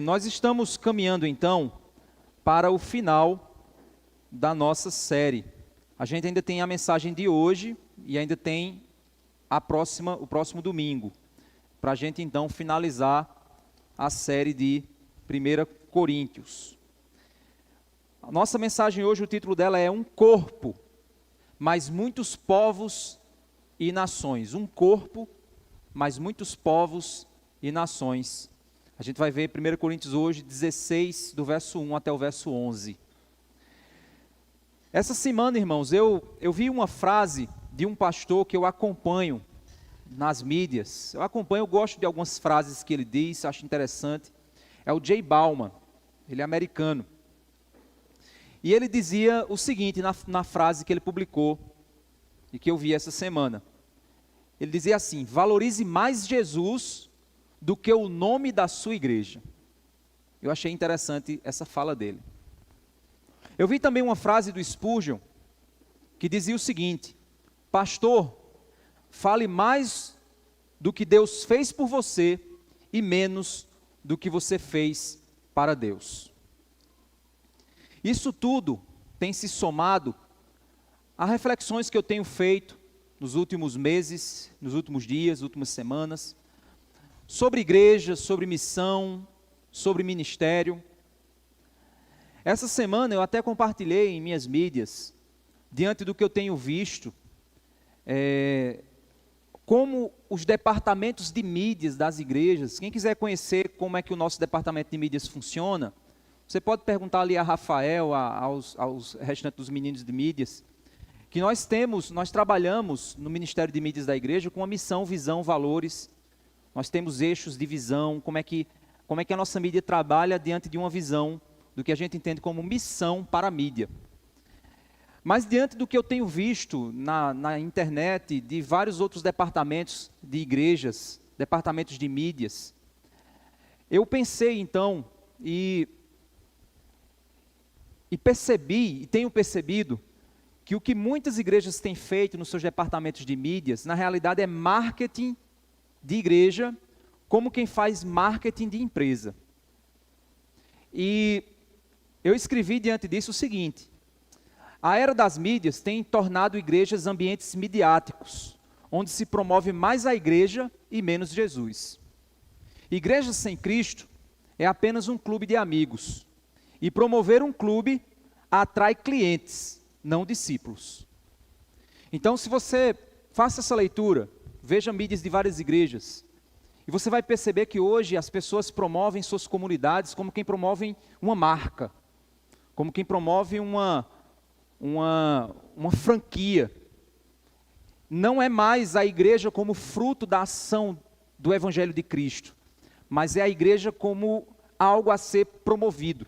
Nós estamos caminhando então para o final da nossa série. A gente ainda tem a mensagem de hoje e ainda tem o próximo domingo, para a gente então finalizar a série de 1 Coríntios. A nossa mensagem hoje, o título dela é Um Corpo, mas muitos povos e nações. Um corpo, mas muitos povos e nações. A gente vai ver 1 Coríntios hoje, 16, do verso 1 até o verso 11. Essa semana, irmãos, eu vi uma frase de um pastor que eu acompanho nas mídias. Eu gosto de algumas frases que ele diz, acho interessante. É o Jay Bauman, ele é americano. E ele dizia o seguinte na frase que ele publicou e que eu vi essa semana. Ele dizia assim: valorize mais Jesus do que o nome da sua igreja. Eu achei interessante essa fala dele. Eu vi também uma frase do Spurgeon, que dizia o seguinte: pastor, fale mais do que Deus fez por você e menos do que você fez para Deus. Isso tudo tem se somado a reflexões que eu tenho feito nos últimos meses, nos últimos dias, últimas semanas, sobre igreja, sobre missão, sobre ministério. Essa semana eu até compartilhei em minhas mídias, diante do que eu tenho visto, como os departamentos de mídias das igrejas, quem quiser conhecer como é que o nosso departamento de mídias funciona, você pode perguntar ali a Rafael, aos restantes dos meninos de mídias, que nós trabalhamos no Ministério de Mídias da igreja com a missão, visão, valores. Nós temos eixos de visão, como é que a nossa mídia trabalha diante de uma visão do que a gente entende como missão para a mídia. Mas diante do que eu tenho visto na internet, de vários outros departamentos de igrejas, departamentos de mídias, eu pensei então e percebi, e tenho percebido, que o que muitas igrejas têm feito nos seus departamentos de mídias, na realidade é marketing de igreja, como quem faz marketing de empresa. E eu escrevi diante disso o seguinte: a era das mídias tem tornado igrejas ambientes midiáticos, onde se promove mais a igreja e menos Jesus. Igreja sem Cristo é apenas um clube de amigos, e promover um clube atrai clientes, não discípulos. Então, se você faça essa leitura, veja mídias de várias igrejas, e você vai perceber que hoje as pessoas promovem suas comunidades como quem promove uma marca, como quem promove uma franquia. Não é mais a igreja como fruto da ação do Evangelho de Cristo, mas é a igreja como algo a ser promovido.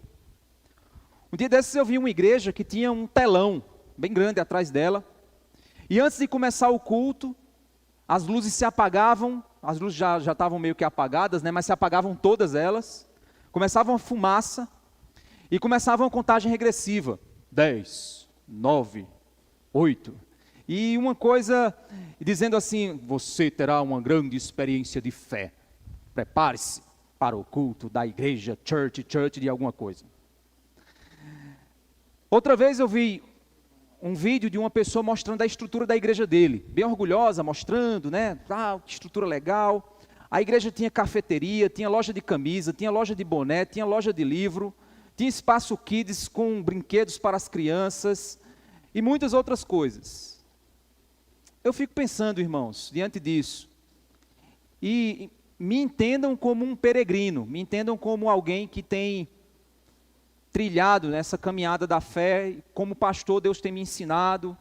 Um dia desses eu vi uma igreja que tinha um telão bem grande atrás dela, e antes de começar o culto, as luzes se apagavam, as luzes já estavam meio que apagadas, né, mas se apagavam todas elas, começava uma fumaça, e começava uma contagem regressiva, 10, 9, 8, e uma coisa dizendo assim: você terá uma grande experiência de fé, prepare-se para o culto da igreja, church de alguma coisa. Outra vez eu vi um vídeo de uma pessoa mostrando a estrutura da igreja dele, bem orgulhosa, mostrando, né, que estrutura legal. A igreja tinha cafeteria, tinha loja de camisa, tinha loja de boné, tinha loja de livro, tinha espaço kids com brinquedos para as crianças e muitas outras coisas. Eu fico pensando, irmãos, diante disso, e me entendam como um peregrino, me entendam como alguém que tem trilhado nessa caminhada da fé. Como pastor, Deus tem me ensinado,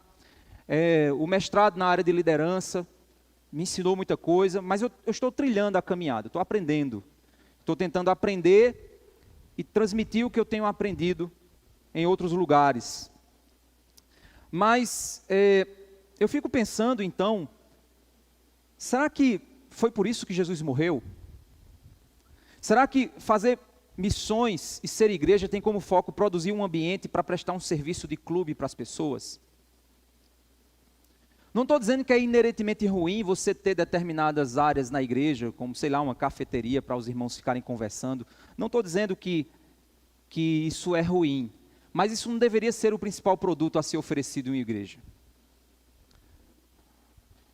o mestrado na área de liderança me ensinou muita coisa, mas eu estou trilhando a caminhada, estou aprendendo, estou tentando aprender e transmitir o que eu tenho aprendido em outros lugares. Mas eu fico pensando então, será que foi por isso que Jesus morreu? Será que fazer missões e ser igreja tem como foco produzir um ambiente para prestar um serviço de clube para as pessoas? Não estou dizendo que é inerentemente ruim você ter determinadas áreas na igreja, como, sei lá, uma cafeteria para os irmãos ficarem conversando. Não estou dizendo que isso é ruim, mas isso não deveria ser o principal produto a ser oferecido em uma igreja.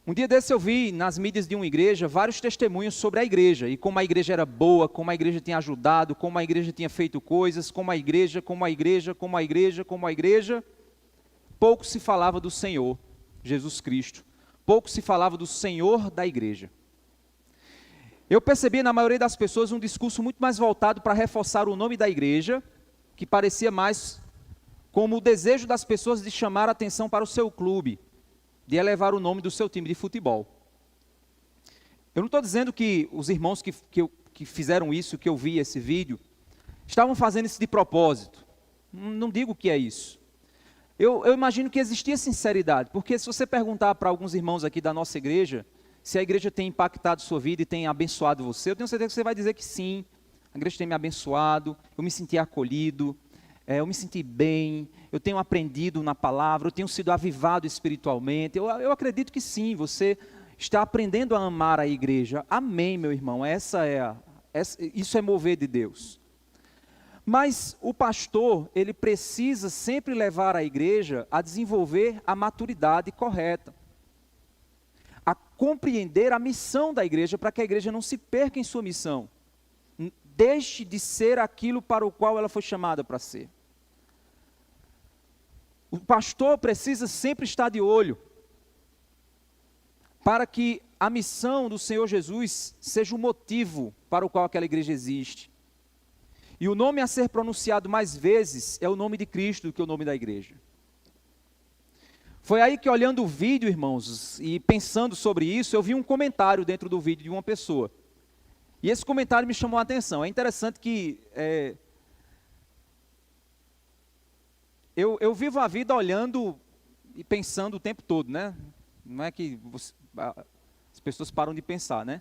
Um dia desse eu vi nas mídias de uma igreja vários testemunhos sobre a igreja, e como a igreja era boa, como a igreja tinha ajudado, como a igreja tinha feito coisas, como a igreja, pouco se falava do Senhor Jesus Cristo, pouco se falava do Senhor da igreja. Eu percebi na maioria das pessoas um discurso muito mais voltado para reforçar o nome da igreja, que parecia mais como o desejo das pessoas de chamar a atenção para o seu clube, de elevar o nome do seu time de futebol. Eu não estou dizendo que os irmãos que fizeram isso, que eu vi esse vídeo, estavam fazendo isso de propósito. Não digo que é isso. Eu imagino que existia sinceridade, porque se você perguntar para alguns irmãos aqui da nossa igreja, se a igreja tem impactado sua vida e tem abençoado você, eu tenho certeza que você vai dizer que sim. A igreja tem me abençoado, eu me senti acolhido, eu me senti bem, eu tenho aprendido na palavra, eu tenho sido avivado espiritualmente. Eu acredito que sim, você está aprendendo a amar a igreja. Amém, meu irmão, isso é mover de Deus. Mas o pastor, ele precisa sempre levar a igreja a desenvolver a maturidade correta, a compreender a missão da igreja, para que a igreja não se perca em sua missão, deixe de ser aquilo para o qual ela foi chamada para ser. O pastor precisa sempre estar de olho, para que a missão do Senhor Jesus seja o motivo para o qual aquela igreja existe. E o nome a ser pronunciado mais vezes é o nome de Cristo do que o nome da igreja. Foi aí que, olhando o vídeo, irmãos, e pensando sobre isso, eu vi um comentário dentro do vídeo de uma pessoa. E esse comentário me chamou a atenção. É interessante que eu vivo a vida olhando e pensando o tempo todo, né? Não é que as pessoas param de pensar, né?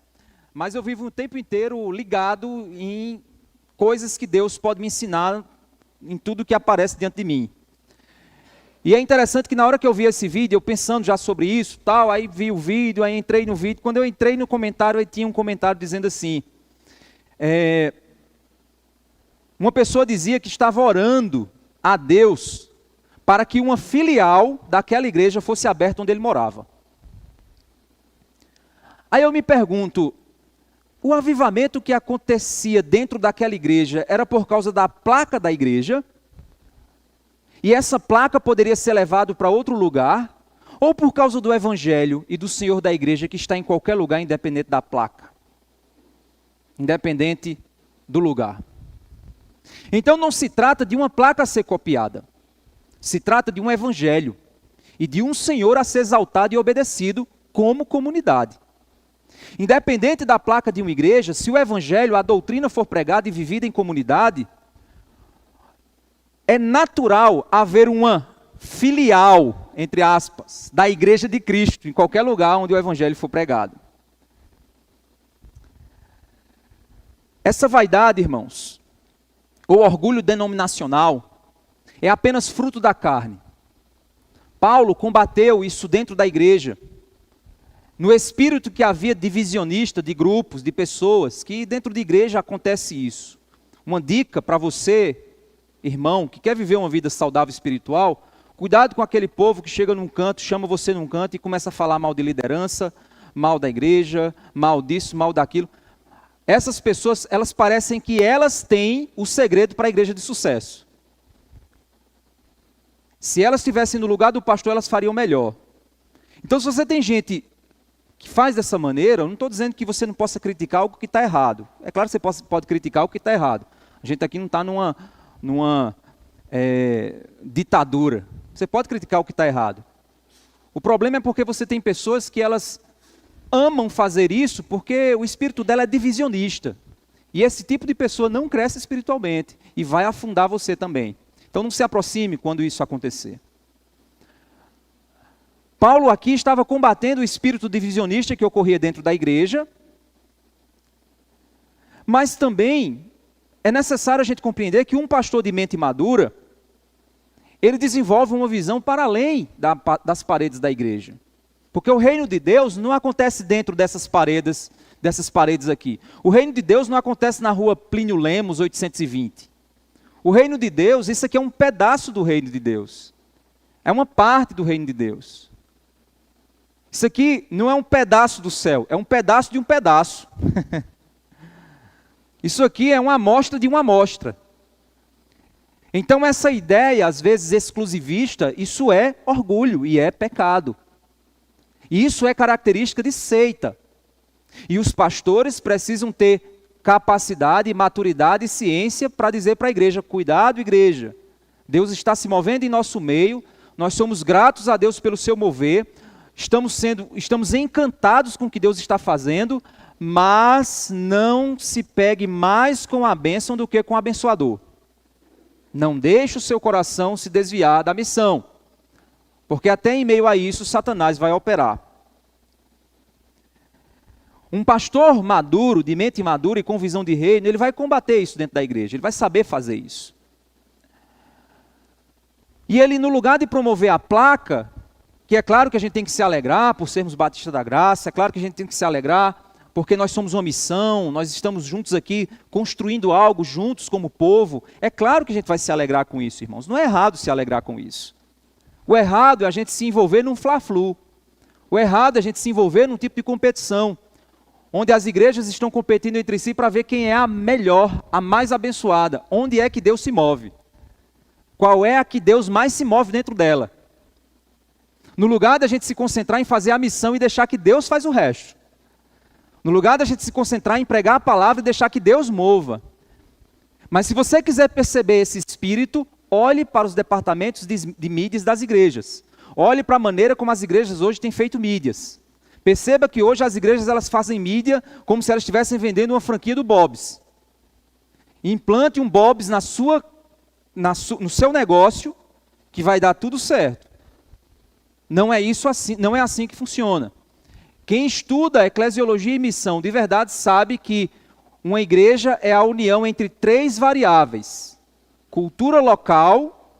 Mas eu vivo o tempo inteiro ligado em coisas que Deus pode me ensinar em tudo que aparece diante de mim. E é interessante que na hora que eu vi esse vídeo, eu pensando já sobre isso, tal, aí vi o vídeo, aí entrei no vídeo. Quando eu entrei no comentário, aí tinha um comentário dizendo assim, uma pessoa dizia que estava orando a Deus para que uma filial daquela igreja fosse aberta onde ele morava. Aí eu me pergunto, o avivamento que acontecia dentro daquela igreja era por causa da placa da igreja? E essa placa poderia ser levada para outro lugar? Ou por causa do evangelho e do Senhor da igreja que está em qualquer lugar, independente da placa? Independente do lugar. Então não se trata de uma placa a ser copiada. Se trata de um evangelho e de um Senhor a ser exaltado e obedecido como comunidade. Independente da placa de uma igreja, se o evangelho, a doutrina for pregada e vivida em comunidade, é natural haver uma filial, entre aspas, da igreja de Cristo, em qualquer lugar onde o evangelho for pregado. Essa vaidade, irmãos, ou orgulho denominacional, é apenas fruto da carne. Paulo combateu isso dentro da igreja, no espírito que havia divisionista de grupos, de pessoas, que dentro de igreja acontece isso. Uma dica para você, irmão, que quer viver uma vida saudável espiritual, cuidado com aquele povo que chega num canto, chama você num canto e começa a falar mal de liderança, mal da igreja, mal disso, mal daquilo. Essas pessoas, elas parecem que elas têm o segredo para a igreja de sucesso. Se elas estivessem no lugar do pastor, elas fariam melhor. Então, se você tem gente que faz dessa maneira, eu não estou dizendo que você não possa criticar algo que está errado. É claro que você pode criticar o que está errado. A gente aqui não está numa ditadura. Você pode criticar o que está errado. O problema é porque você tem pessoas que elas amam fazer isso porque o espírito dela é divisionista. E esse tipo de pessoa não cresce espiritualmente e vai afundar você também. Então não se aproxime quando isso acontecer. Paulo aqui estava combatendo o espírito divisionista que ocorria dentro da igreja, mas também é necessário a gente compreender que um pastor de mente madura, ele desenvolve uma visão para além das paredes da igreja. Porque o reino de Deus não acontece dentro dessas paredes aqui. O reino de Deus não acontece na rua Plínio Lemos, 820. O reino de Deus, isso aqui é um pedaço do reino de Deus. É uma parte do reino de Deus. Isso aqui não é um pedaço do céu, é um pedaço de um pedaço. Isso aqui é uma amostra de uma amostra. Então essa ideia, às vezes exclusivista, isso é orgulho e é pecado. E isso é característica de seita. E os pastores precisam ter capacidade, maturidade e ciência para dizer para a igreja: cuidado, igreja, Deus está se movendo em nosso meio, nós somos gratos a Deus pelo seu mover, estamos encantados com o que Deus está fazendo, mas não se pegue mais com a bênção do que com o abençoador. Não deixe o seu coração se desviar da missão, porque até em meio a isso Satanás vai operar. Um pastor maduro, de mente madura e com visão de reino, ele vai combater isso dentro da igreja, ele vai saber fazer isso. E ele, no lugar de promover a placa, que é claro que a gente tem que se alegrar por sermos batistas da graça, é claro que a gente tem que se alegrar porque nós somos uma missão, nós estamos juntos aqui construindo algo juntos como povo, é claro que a gente vai se alegrar com isso, irmãos, não é errado se alegrar com isso. O errado é a gente se envolver num fla-flu, o errado é a gente se envolver num tipo de competição, onde as igrejas estão competindo entre si para ver quem é a melhor, a mais abençoada, onde é que Deus se move, qual é a que Deus mais se move dentro dela. No lugar da gente se concentrar em fazer a missão e deixar que Deus faz o resto. No lugar da gente se concentrar em pregar a palavra e deixar que Deus mova. Mas se você quiser perceber esse espírito, olhe para os departamentos de mídias das igrejas. Olhe para a maneira como as igrejas hoje têm feito mídias. Perceba que hoje as igrejas elas fazem mídia como se elas estivessem vendendo uma franquia do Bob's. Implante um Bob's no seu negócio que vai dar tudo certo. Não é assim que funciona. Quem estuda eclesiologia e missão de verdade sabe que uma igreja é a união entre 3 variáveis: cultura local,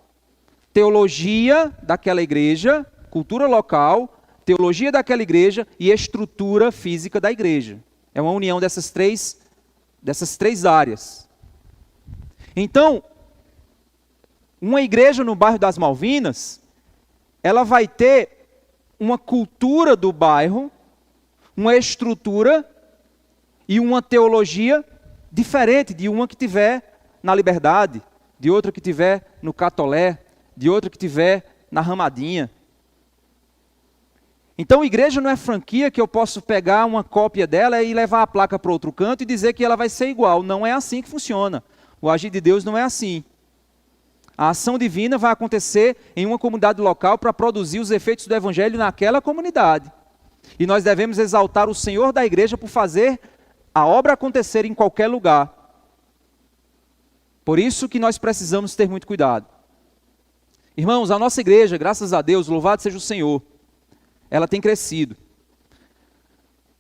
teologia daquela igreja, cultura local, teologia daquela igreja e estrutura física da igreja. É uma união dessas três áreas. Então, uma igreja no bairro das Malvinas, ela vai ter uma cultura do bairro, uma estrutura e uma teologia diferente de uma que tiver na Liberdade, de outra que tiver no Catolé, de outra que tiver na Ramadinha. Então, igreja não é franquia que eu posso pegar uma cópia dela e levar a placa para outro canto e dizer que ela vai ser igual. Não é assim que funciona. O agir de Deus não é assim. A ação divina vai acontecer em uma comunidade local para produzir os efeitos do evangelho naquela comunidade. E nós devemos exaltar o Senhor da igreja por fazer a obra acontecer em qualquer lugar. Por isso que nós precisamos ter muito cuidado. Irmãos, a nossa igreja, graças a Deus, louvado seja o Senhor, ela tem crescido.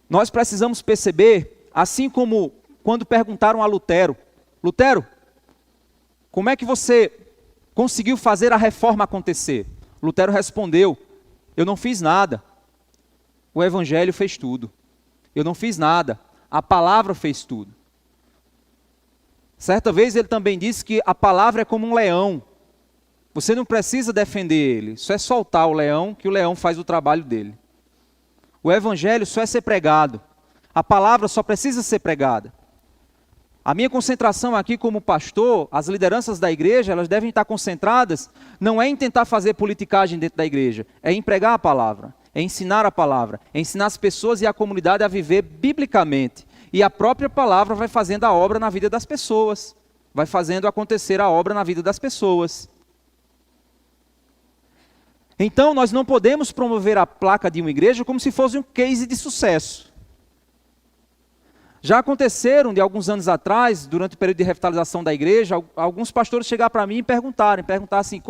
Nós precisamos perceber, assim como quando perguntaram a Lutero, Lutero, como é que você conseguiu fazer a reforma acontecer? Lutero respondeu: eu não fiz nada. O evangelho fez tudo. Eu não fiz nada. A palavra fez tudo. Certa vez ele também disse que a palavra é como um leão. Você não precisa defender ele. Só é soltar o leão que o leão faz o trabalho dele. O evangelho só é ser pregado. A palavra só precisa ser pregada. A minha concentração aqui como pastor, as lideranças da igreja, elas devem estar concentradas, não é em tentar fazer politicagem dentro da igreja, é em pregar a palavra, é ensinar a palavra, é ensinar as pessoas e a comunidade a viver biblicamente. E a própria palavra vai fazendo a obra na vida das pessoas, vai fazendo acontecer a obra na vida das pessoas. Então nós não podemos promover a placa de uma igreja como se fosse um case de sucesso. Já aconteceram de alguns anos atrás, durante o período de revitalização da igreja, alguns pastores chegaram para mim e perguntar assim,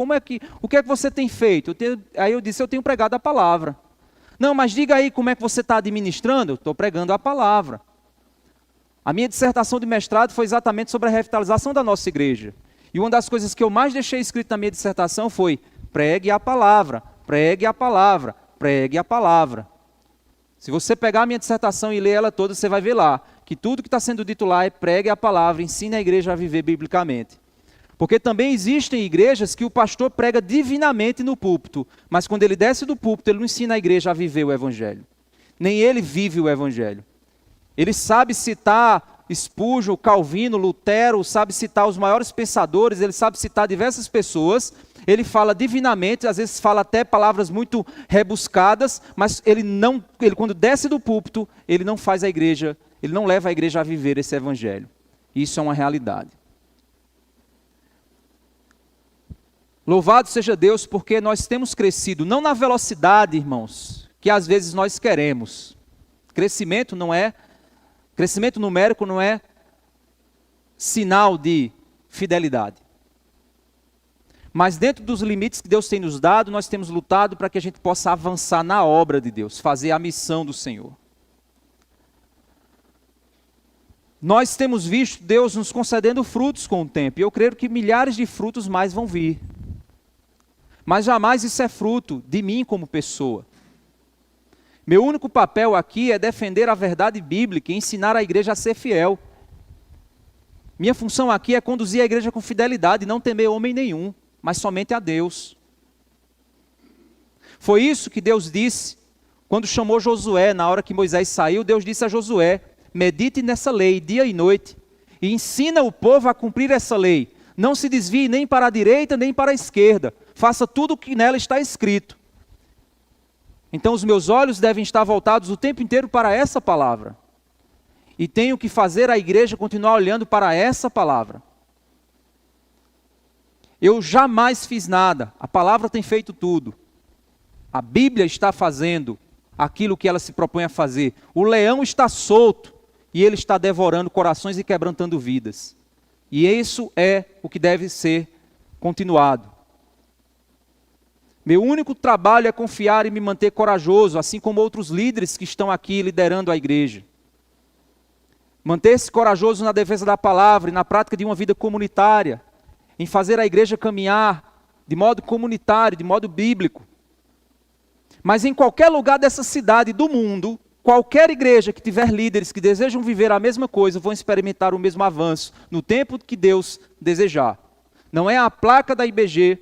o que é que você tem feito? Aí eu disse, eu tenho pregado a palavra. Não, mas diga aí como é que você está administrando? Eu estou pregando a palavra. A minha dissertação de mestrado foi exatamente sobre a revitalização da nossa igreja. E uma das coisas que eu mais deixei escrito na minha dissertação foi, pregue a palavra, pregue a palavra, pregue a palavra. Se você pegar a minha dissertação e ler ela toda, você vai ver lá que tudo que está sendo dito lá é pregue a palavra, ensine a igreja a viver biblicamente. Porque também existem igrejas que o pastor prega divinamente no púlpito, mas quando ele desce do púlpito, ele não ensina a igreja a viver o evangelho. Nem ele vive o evangelho. Ele sabe citar Spurgeon, Calvino, Lutero, sabe citar os maiores pensadores, ele sabe citar diversas pessoas, ele fala divinamente, às vezes fala até palavras muito rebuscadas, mas ele quando desce do púlpito, ele não faz a igreja, ele não leva a igreja a viver esse evangelho. Isso é uma realidade. Louvado seja Deus, porque nós temos crescido, não na velocidade, irmãos, que às vezes nós queremos. Crescimento numérico não é sinal de fidelidade. Mas dentro dos limites que Deus tem nos dado, nós temos lutado para que a gente possa avançar na obra de Deus, fazer a missão do Senhor. Nós temos visto Deus nos concedendo frutos com o tempo, e eu creio que milhares de frutos mais vão vir. Mas jamais isso é fruto de mim como pessoa. Meu único papel aqui é defender a verdade bíblica e ensinar a igreja a ser fiel. Minha função aqui é conduzir a igreja com fidelidade e não temer homem nenhum, mas somente a Deus. Foi isso que Deus disse quando chamou Josué, na hora que Moisés saiu. Deus disse a Josué: medite nessa lei dia e noite e ensina o povo a cumprir essa lei. Não se desvie nem para a direita nem para a esquerda. Faça tudo o que nela está escrito. Então os meus olhos devem estar voltados o tempo inteiro para essa palavra. E tenho que fazer a igreja continuar olhando para essa palavra. Eu jamais fiz nada, a palavra tem feito tudo. A Bíblia está fazendo aquilo que ela se propõe a fazer. O leão está solto e ele está devorando corações e quebrantando vidas. E isso é o que deve ser continuado. Meu único trabalho é confiar e me manter corajoso, assim como outros líderes que estão aqui liderando a igreja. Manter-se corajoso na defesa da palavra e na prática de uma vida comunitária, em fazer a igreja caminhar de modo comunitário, de modo bíblico. Mas em qualquer lugar dessa cidade, do mundo, qualquer igreja que tiver líderes que desejam viver a mesma coisa, vão experimentar o mesmo avanço, no tempo que Deus desejar. Não é a placa da IBG,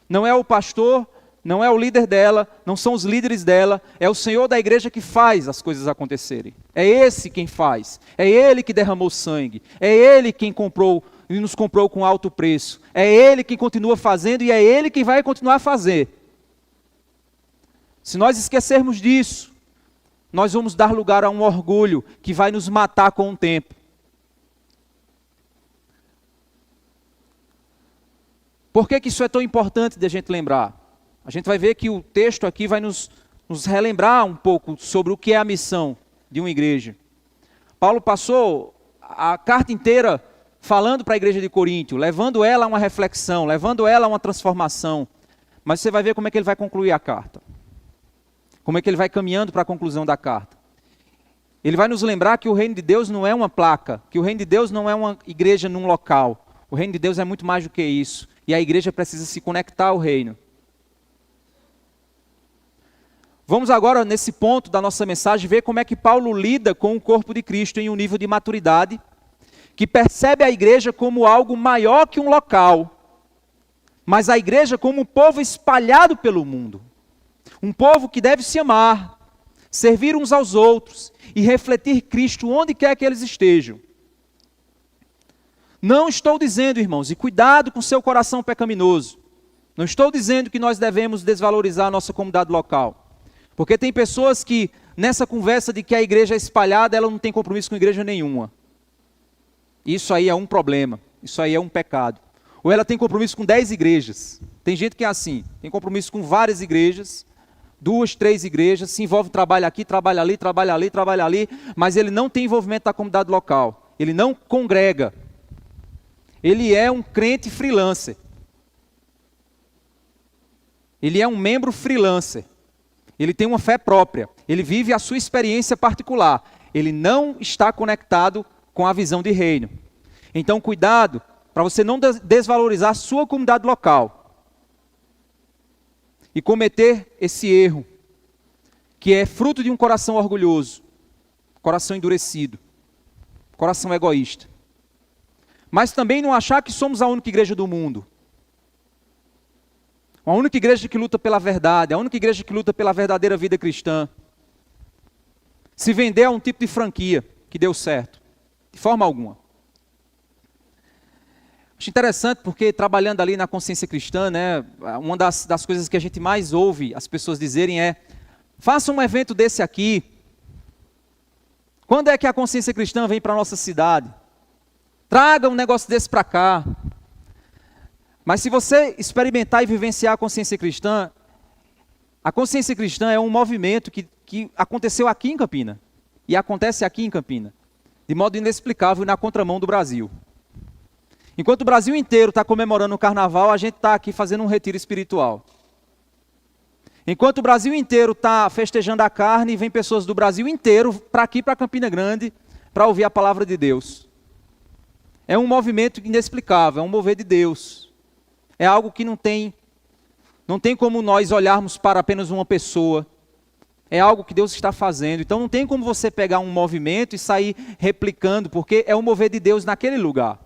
não é o pastor, não é o líder dela, não são os líderes dela, é o Senhor da igreja que faz as coisas acontecerem. É esse quem faz, é Ele que derramou sangue, é Ele quem comprou e nos comprou com alto preço, é Ele quem continua fazendo e é Ele quem vai continuar a fazer. Se nós esquecermos disso, nós vamos dar lugar a um orgulho que vai nos matar com o tempo. Por que isso é tão importante de a gente lembrar? A gente vai ver que o texto aqui vai nos relembrar um pouco sobre o que é a missão de uma igreja. Paulo passou a carta inteira falando para a igreja de Coríntio, levando ela a uma reflexão, levando ela a uma transformação. Mas você vai ver como é que ele vai concluir a carta. Como é que ele vai caminhando para a conclusão da carta. Ele vai nos lembrar que o reino de Deus não é uma placa, que o reino de Deus não é uma igreja num local. O reino de Deus é muito mais do que isso. E a igreja precisa se conectar ao reino. Vamos agora, nesse ponto da nossa mensagem, ver como é que Paulo lida com o corpo de Cristo em um nível de maturidade, que percebe a igreja como algo maior que um local, mas a igreja como um povo espalhado pelo mundo. Um povo que deve se amar, servir uns aos outros e refletir Cristo onde quer que eles estejam. Não estou dizendo, irmãos, e cuidado com seu coração pecaminoso, não estou dizendo que nós devemos desvalorizar a nossa comunidade local. Porque tem pessoas que, nessa conversa de que a igreja é espalhada, ela não tem compromisso com igreja nenhuma. Isso aí é um problema, isso aí é um pecado. Ou ela tem compromisso com 10 igrejas. Tem gente que é assim, tem compromisso com várias igrejas, 2, 3 igrejas, se envolve, trabalha aqui, trabalha ali, trabalha ali, trabalha ali, mas ele não tem envolvimento da comunidade local. Ele não congrega. Ele é um crente freelancer. Ele é um membro freelancer. Ele tem uma fé própria, ele vive a sua experiência particular, ele não está conectado com a visão de reino. Então cuidado, para você não desvalorizar a sua comunidade local e cometer esse erro, que é fruto de um coração orgulhoso, coração endurecido, coração egoísta. Mas também não achar que somos a única igreja do mundo. A única igreja que luta pela verdade, a única igreja que luta pela verdadeira vida cristã. Se vender a um tipo de franquia que deu certo, de forma alguma. Acho interessante porque trabalhando ali na consciência cristã, né, uma das coisas que a gente mais ouve as pessoas dizerem é: faça um evento desse aqui. Quando é que a consciência cristã vem para a nossa cidade? Traga um negócio desse para cá. Mas se você experimentar e vivenciar a consciência cristã é um movimento que aconteceu aqui em Campina. E acontece aqui em Campina. De modo inexplicável e na contramão do Brasil. Enquanto o Brasil inteiro está comemorando o carnaval, a gente está aqui fazendo um retiro espiritual. Enquanto o Brasil inteiro está festejando a carne, vem pessoas do Brasil inteiro para aqui, para Campina Grande, para ouvir a palavra de Deus. É um movimento inexplicável, é um mover de Deus. É algo que não tem como nós olharmos para apenas uma pessoa. É algo que Deus está fazendo. Então não tem como você pegar um movimento e sair replicando, porque é o mover de Deus naquele lugar.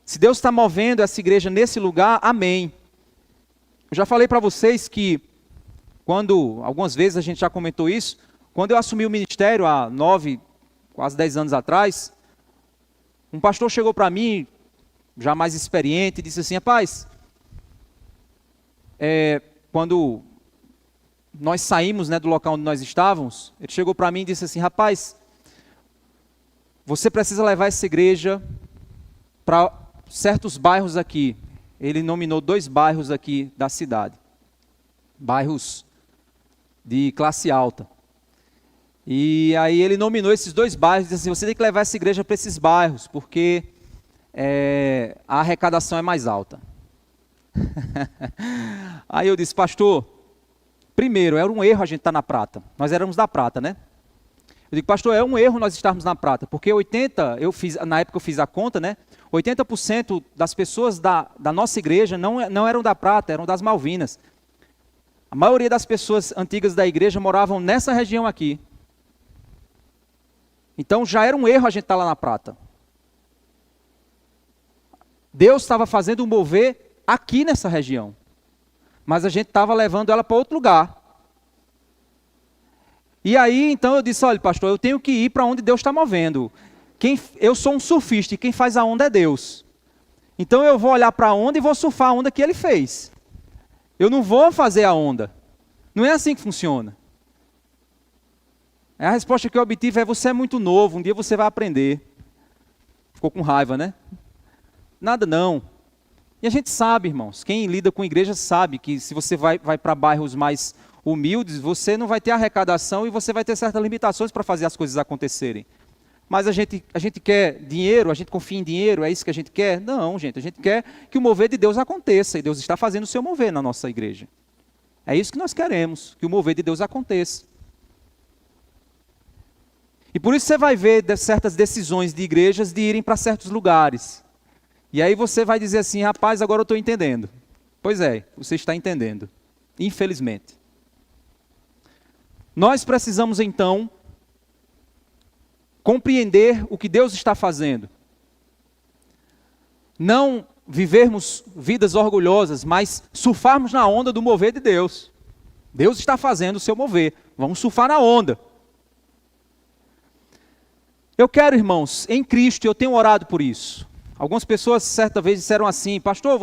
Se Deus está movendo essa igreja nesse lugar, amém. Eu já falei para vocês que, algumas vezes a gente já comentou isso, quando eu assumi o ministério há 9, quase 10 anos atrás, um pastor chegou para mim, já mais experiente, e disse assim: rapaz, quando nós saímos, né, do local onde nós estávamos, ele chegou para mim e disse assim: rapaz, você precisa levar essa igreja para certos bairros aqui. Ele nominou 2 bairros aqui da cidade, bairros de classe alta. E aí ele nominou esses 2 bairros e disse assim: você tem que levar essa igreja para esses bairros, porque a arrecadação é mais alta. Aí eu disse: pastor, primeiro, era um erro a gente estar na Prata. Nós éramos da Prata, né? Eu digo: pastor, é um erro nós estarmos na Prata, porque na época eu fiz a conta, né? 80% das pessoas da nossa igreja não eram da Prata, eram das Malvinas. A maioria das pessoas antigas da igreja moravam nessa região aqui. Então já era um erro a gente estar lá na Prata. Deus estava fazendo um mover aqui nessa região. Mas a gente estava levando ela para outro lugar. E aí, então eu disse: olha, pastor, eu tenho que ir para onde Deus está movendo. Eu sou um surfista e quem faz a onda é Deus. Então eu vou olhar para a onda e vou surfar a onda que Ele fez. Eu não vou fazer a onda. Não é assim que funciona. A resposta que eu obtive é: você é muito novo, um dia você vai aprender. Ficou com raiva, né? Nada não. E a gente sabe, irmãos, quem lida com igreja sabe que se você vai para bairros mais humildes, você não vai ter arrecadação e você vai ter certas limitações para fazer as coisas acontecerem. Mas a gente quer dinheiro, a gente confia em dinheiro, é isso que a gente quer? Não, gente, a gente quer que o mover de Deus aconteça, e Deus está fazendo o seu mover na nossa igreja. É isso que nós queremos, que o mover de Deus aconteça. E por isso você vai ver certas decisões de igrejas de irem para certos lugares. E aí você vai dizer assim: rapaz, agora eu estou entendendo. Pois é, você está entendendo, infelizmente. Nós precisamos então compreender o que Deus está fazendo. Não vivermos vidas orgulhosas, mas surfarmos na onda do mover de Deus. Deus está fazendo o seu mover. Vamos surfar na onda. Eu quero, irmãos, em Cristo, eu tenho orado por isso. Algumas pessoas certa vez disseram assim: pastor,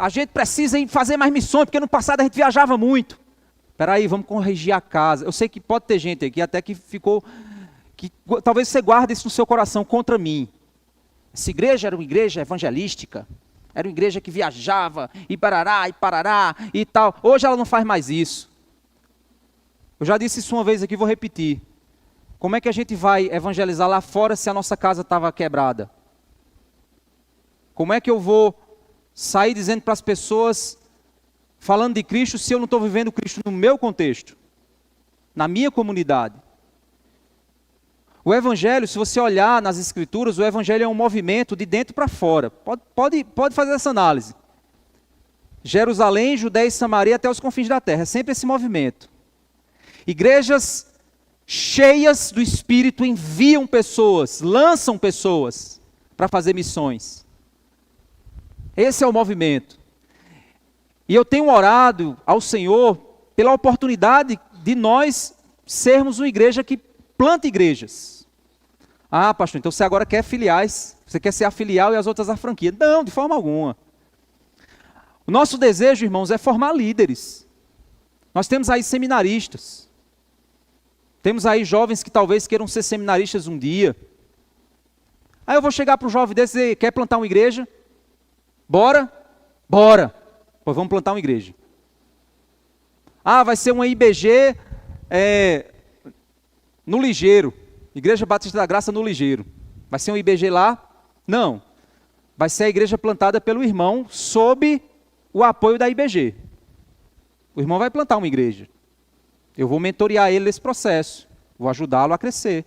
a gente precisa ir fazer mais missões, porque no passado a gente viajava muito. Espera aí, vamos corrigir a casa. Eu sei que pode ter gente aqui até que talvez você guarde isso no seu coração contra mim. Essa igreja era uma igreja evangelística, era uma igreja que viajava, e parará, e tal. Hoje ela não faz mais isso. Eu já disse isso uma vez aqui, vou repetir. Como é que a gente vai evangelizar lá fora se a nossa casa estava quebrada? Como é que eu vou sair dizendo para as pessoas, falando de Cristo, se eu não estou vivendo Cristo no meu contexto, na minha comunidade? O Evangelho, se você olhar nas Escrituras, o Evangelho é um movimento de dentro para fora. Pode fazer essa análise. Jerusalém, Judéia e Samaria até os confins da terra. É sempre esse movimento. Igrejas cheias do Espírito enviam pessoas, lançam pessoas para fazer missões. Esse é o movimento. E eu tenho orado ao Senhor pela oportunidade de nós sermos uma igreja que planta igrejas. Ah, pastor, então você agora quer filiais, você quer ser a filial e as outras a franquia. Não, de forma alguma. O nosso desejo, irmãos, é formar líderes. Nós temos aí seminaristas. Temos aí jovens que talvez queiram ser seminaristas um dia. Aí eu vou chegar para o jovem desse e dizer, quer plantar uma igreja? Bora? Bora. Pois vamos plantar uma igreja. Ah, vai ser uma IBG no Ligeiro. Igreja Batista da Graça no Ligeiro. Vai ser um IBG lá? Não. Vai ser a igreja plantada pelo irmão sob o apoio da IBG. O irmão vai plantar uma igreja. Eu vou mentorear ele nesse processo. Vou ajudá-lo a crescer.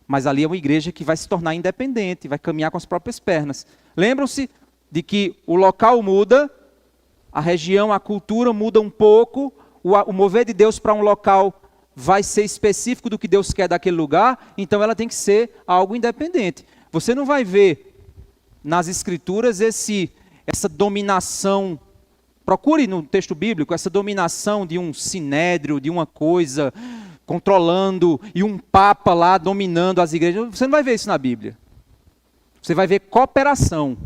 Mas ali é uma igreja que vai se tornar independente, vai caminhar com as próprias pernas. Lembram-se de que o local muda, a região, a cultura muda um pouco, o mover de Deus para um local vai ser específico do que Deus quer daquele lugar, então ela tem que ser algo independente. Você não vai ver nas Escrituras essa dominação, procure no texto bíblico, essa dominação de um sinédrio, de uma coisa controlando, e um papa lá dominando as igrejas. Você não vai ver isso na Bíblia. Você vai ver cooperação.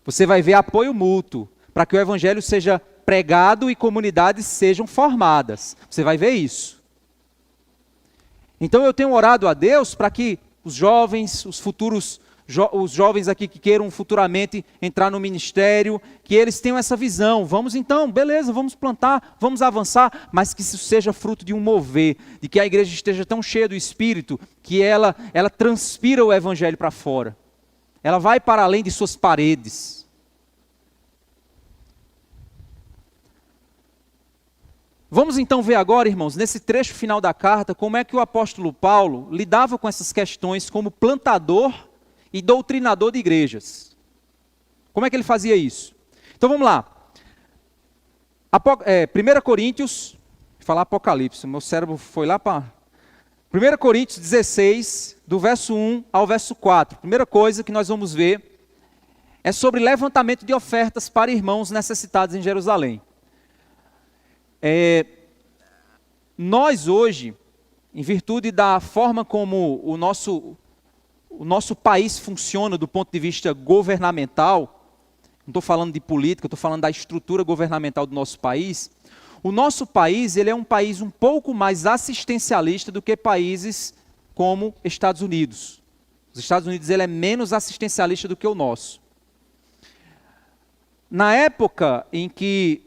Você vai ver apoio mútuo, para que o evangelho seja pregado e comunidades sejam formadas. Você vai ver isso. Então eu tenho orado a Deus para que os jovens, os futuros os jovens aqui que queiram futuramente entrar no ministério, que eles tenham essa visão. Vamos então, beleza, vamos plantar, vamos avançar, mas que isso seja fruto de um mover, de que a igreja esteja tão cheia do Espírito, que ela transpira o evangelho para fora. Ela vai para além de suas paredes. Vamos então ver agora, irmãos, nesse trecho final da carta, como é que o apóstolo Paulo lidava com essas questões como plantador e doutrinador de igrejas. Como é que ele fazia isso? Então vamos lá. 1 Coríntios, vou falar Apocalipse, meu cérebro foi lá para... 1 Coríntios 16, do verso 1 ao verso 4. Primeira coisa que nós vamos ver é sobre levantamento de ofertas para irmãos necessitados em Jerusalém. Nós hoje, em virtude da forma como o nosso país funciona do ponto de vista governamental, não estou falando de política, estou falando da estrutura governamental do nosso país. O nosso país, ele é um país um pouco mais assistencialista do que países como Estados Unidos. Os Estados Unidos, ele é menos assistencialista do que o nosso. Na época em que,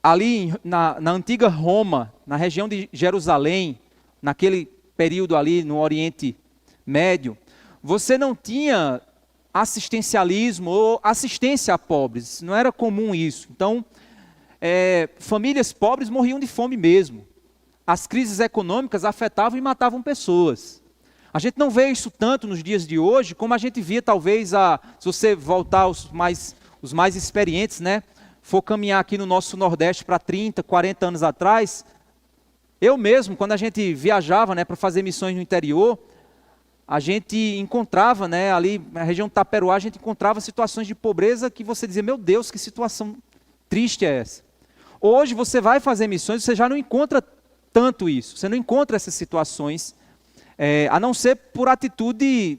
ali na antiga Roma, na região de Jerusalém, naquele período ali no Oriente Médio, você não tinha assistencialismo ou assistência a pobres, não era comum isso. Então, famílias pobres morriam de fome mesmo. As crises econômicas afetavam e matavam pessoas. A gente não vê isso tanto nos dias de hoje, como a gente via talvez, se você voltar os mais experientes, né? For caminhar aqui no nosso Nordeste para 30, 40 anos atrás, eu mesmo, quando a gente viajava, né, para fazer missões no interior, a gente encontrava, né, ali na região do Taperoá, a gente encontrava situações de pobreza que você dizia, meu Deus, que situação triste é essa. Hoje você vai fazer missões, você já não encontra tanto isso, você não encontra essas situações, a não ser por atitude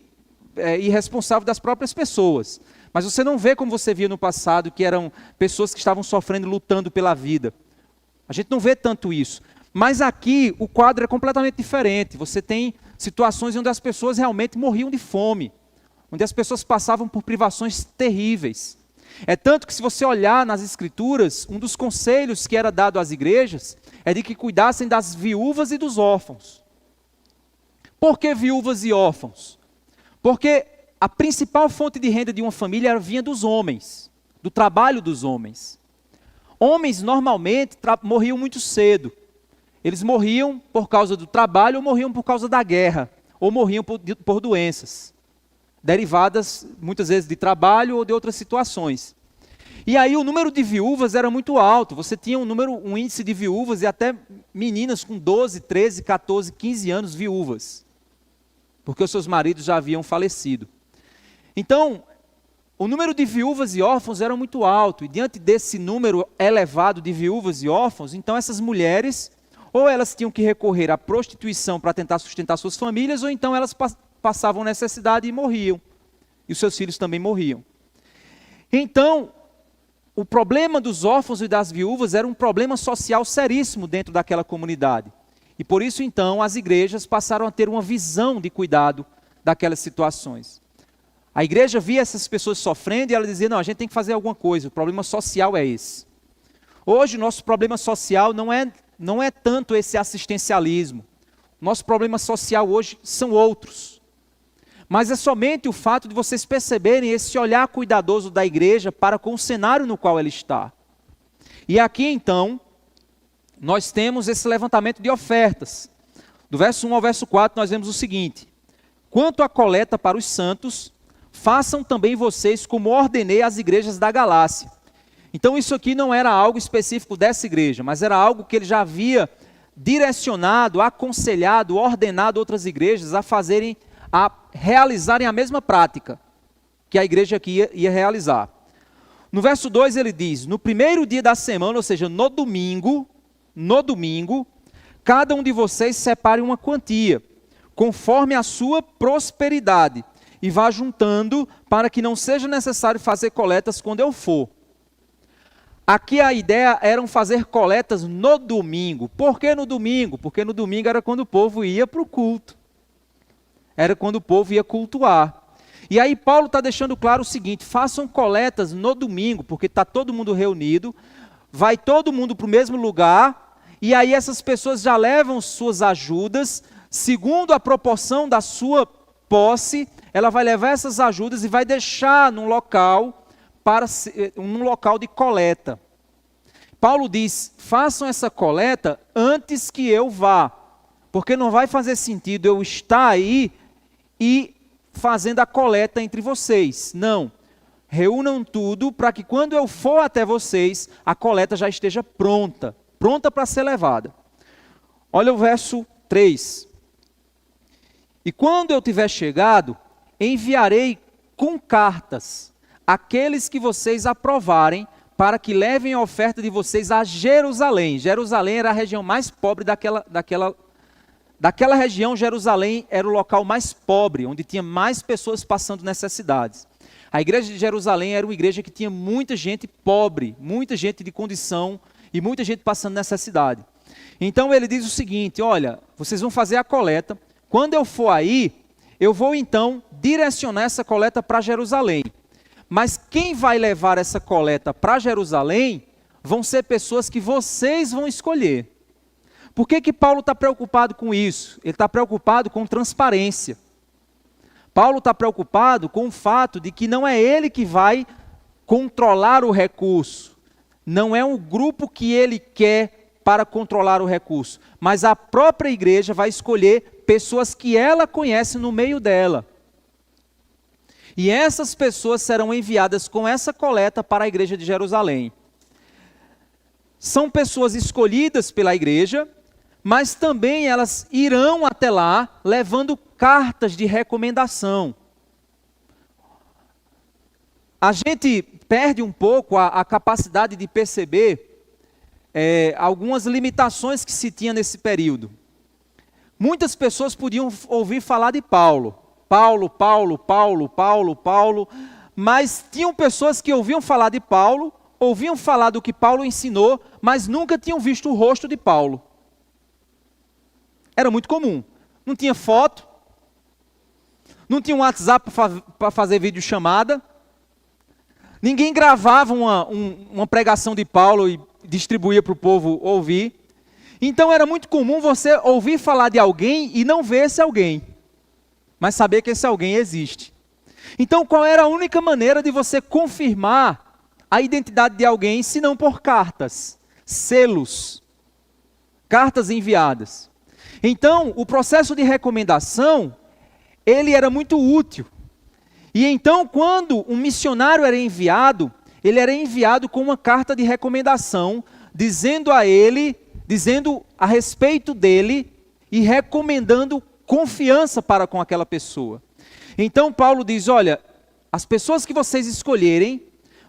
irresponsável das próprias pessoas. Mas você não vê como você via no passado, que eram pessoas que estavam sofrendo, lutando pela vida. A gente não vê tanto isso. Mas aqui o quadro é completamente diferente. Você tem situações onde as pessoas realmente morriam de fome, onde as pessoas passavam por privações terríveis. É tanto que se você olhar nas Escrituras, um dos conselhos que era dado às igrejas é de que cuidassem das viúvas e dos órfãos. Por que viúvas e órfãos? Porque a principal fonte de renda de uma família vinha dos homens, do trabalho dos homens. Homens normalmente morriam muito cedo. Eles morriam por causa do trabalho, ou morriam por causa da guerra, ou morriam por doenças, derivadas muitas vezes de trabalho ou de outras situações. E aí o número de viúvas era muito alto. Você tinha um índice de viúvas e até meninas com 12, 13, 14, 15 anos viúvas. Porque os seus maridos já haviam falecido. Então, o número de viúvas e órfãos era muito alto. E diante desse número elevado de viúvas e órfãos, então essas mulheres, ou elas tinham que recorrer à prostituição para tentar sustentar suas famílias, ou então elas passavam necessidade e morriam. E os seus filhos também morriam. Então, o problema dos órfãos e das viúvas era um problema social seríssimo dentro daquela comunidade. E por isso, então, as igrejas passaram a ter uma visão de cuidado daquelas situações. A igreja via essas pessoas sofrendo e ela dizia, não, a gente tem que fazer alguma coisa, o problema social é esse. Hoje, o nosso problema social não é tanto esse assistencialismo. Nosso problema social hoje são outros. Mas é somente o fato de vocês perceberem esse olhar cuidadoso da igreja para com o cenário no qual ela está. E aqui, então, nós temos esse levantamento de ofertas. Do verso 1 ao verso 4, nós vemos o seguinte. Quanto à coleta para os santos, façam também vocês como ordenei às igrejas da Galácia. Então isso aqui não era algo específico dessa igreja, mas era algo que ele já havia direcionado, aconselhado, ordenado outras igrejas a realizarem a mesma prática que a igreja aqui ia realizar. No verso 2 ele diz, no primeiro dia da semana, ou seja, no domingo, cada um de vocês separe uma quantia, conforme a sua prosperidade, e vá juntando para que não seja necessário fazer coletas quando eu for. Aqui a ideia era fazer coletas no domingo. Por que no domingo? Porque no domingo era quando o povo ia para o culto. Era quando o povo ia cultuar. E aí Paulo está deixando claro o seguinte, façam coletas no domingo, porque está todo mundo reunido, vai todo mundo para o mesmo lugar, e aí essas pessoas já levam suas ajudas, segundo a proporção da sua posse, ela vai levar essas ajudas e vai deixar num local de coleta. Paulo diz, façam essa coleta antes que eu vá, porque não vai fazer sentido eu estar aí e fazendo a coleta entre vocês. Não, reúnam tudo para que quando eu for até vocês, a coleta já esteja pronta para ser levada. Olha o verso 3. E quando eu tiver chegado, enviarei com cartas aqueles que vocês aprovarem, para que levem a oferta de vocês a Jerusalém. Jerusalém era a região mais pobre daquela região. Jerusalém era o local mais pobre, onde tinha mais pessoas passando necessidades. A igreja de Jerusalém era uma igreja que tinha muita gente pobre, muita gente de condição e muita gente passando necessidade. Então ele diz o seguinte, olha, vocês vão fazer a coleta, quando eu for aí, eu vou então direcionar essa coleta para Jerusalém. Mas quem vai levar essa coleta para Jerusalém vão ser pessoas que vocês vão escolher. Por que Paulo está preocupado com isso? Ele está preocupado com transparência. Paulo está preocupado com o fato de que não é ele que vai controlar o recurso. Não é um grupo que ele quer para controlar o recurso. Mas a própria igreja vai escolher pessoas que ela conhece no meio dela. E essas pessoas serão enviadas com essa coleta para a igreja de Jerusalém. São pessoas escolhidas pela igreja, mas também elas irão até lá levando cartas de recomendação. A gente perde um pouco a capacidade de perceber algumas limitações que se tinha nesse período. Muitas pessoas podiam ouvir falar de Paulo, mas tinham pessoas que ouviam falar de Paulo, ouviam falar do que Paulo ensinou, mas nunca tinham visto o rosto de Paulo. Era muito comum. Não tinha foto, não tinha um WhatsApp para fazer videochamada, ninguém gravava uma pregação de Paulo e distribuía para o povo ouvir. Então era muito comum você ouvir falar de alguém e não ver esse alguém, mas saber que esse alguém existe. Então qual era a única maneira de você confirmar a identidade de alguém, se não por cartas, selos, cartas enviadas? Então o processo de recomendação, ele era muito útil. E então quando um missionário era enviado, ele era enviado com uma carta de recomendação, dizendo a respeito dele e recomendando confiança para com aquela pessoa. Então Paulo diz, olha, as pessoas que vocês escolherem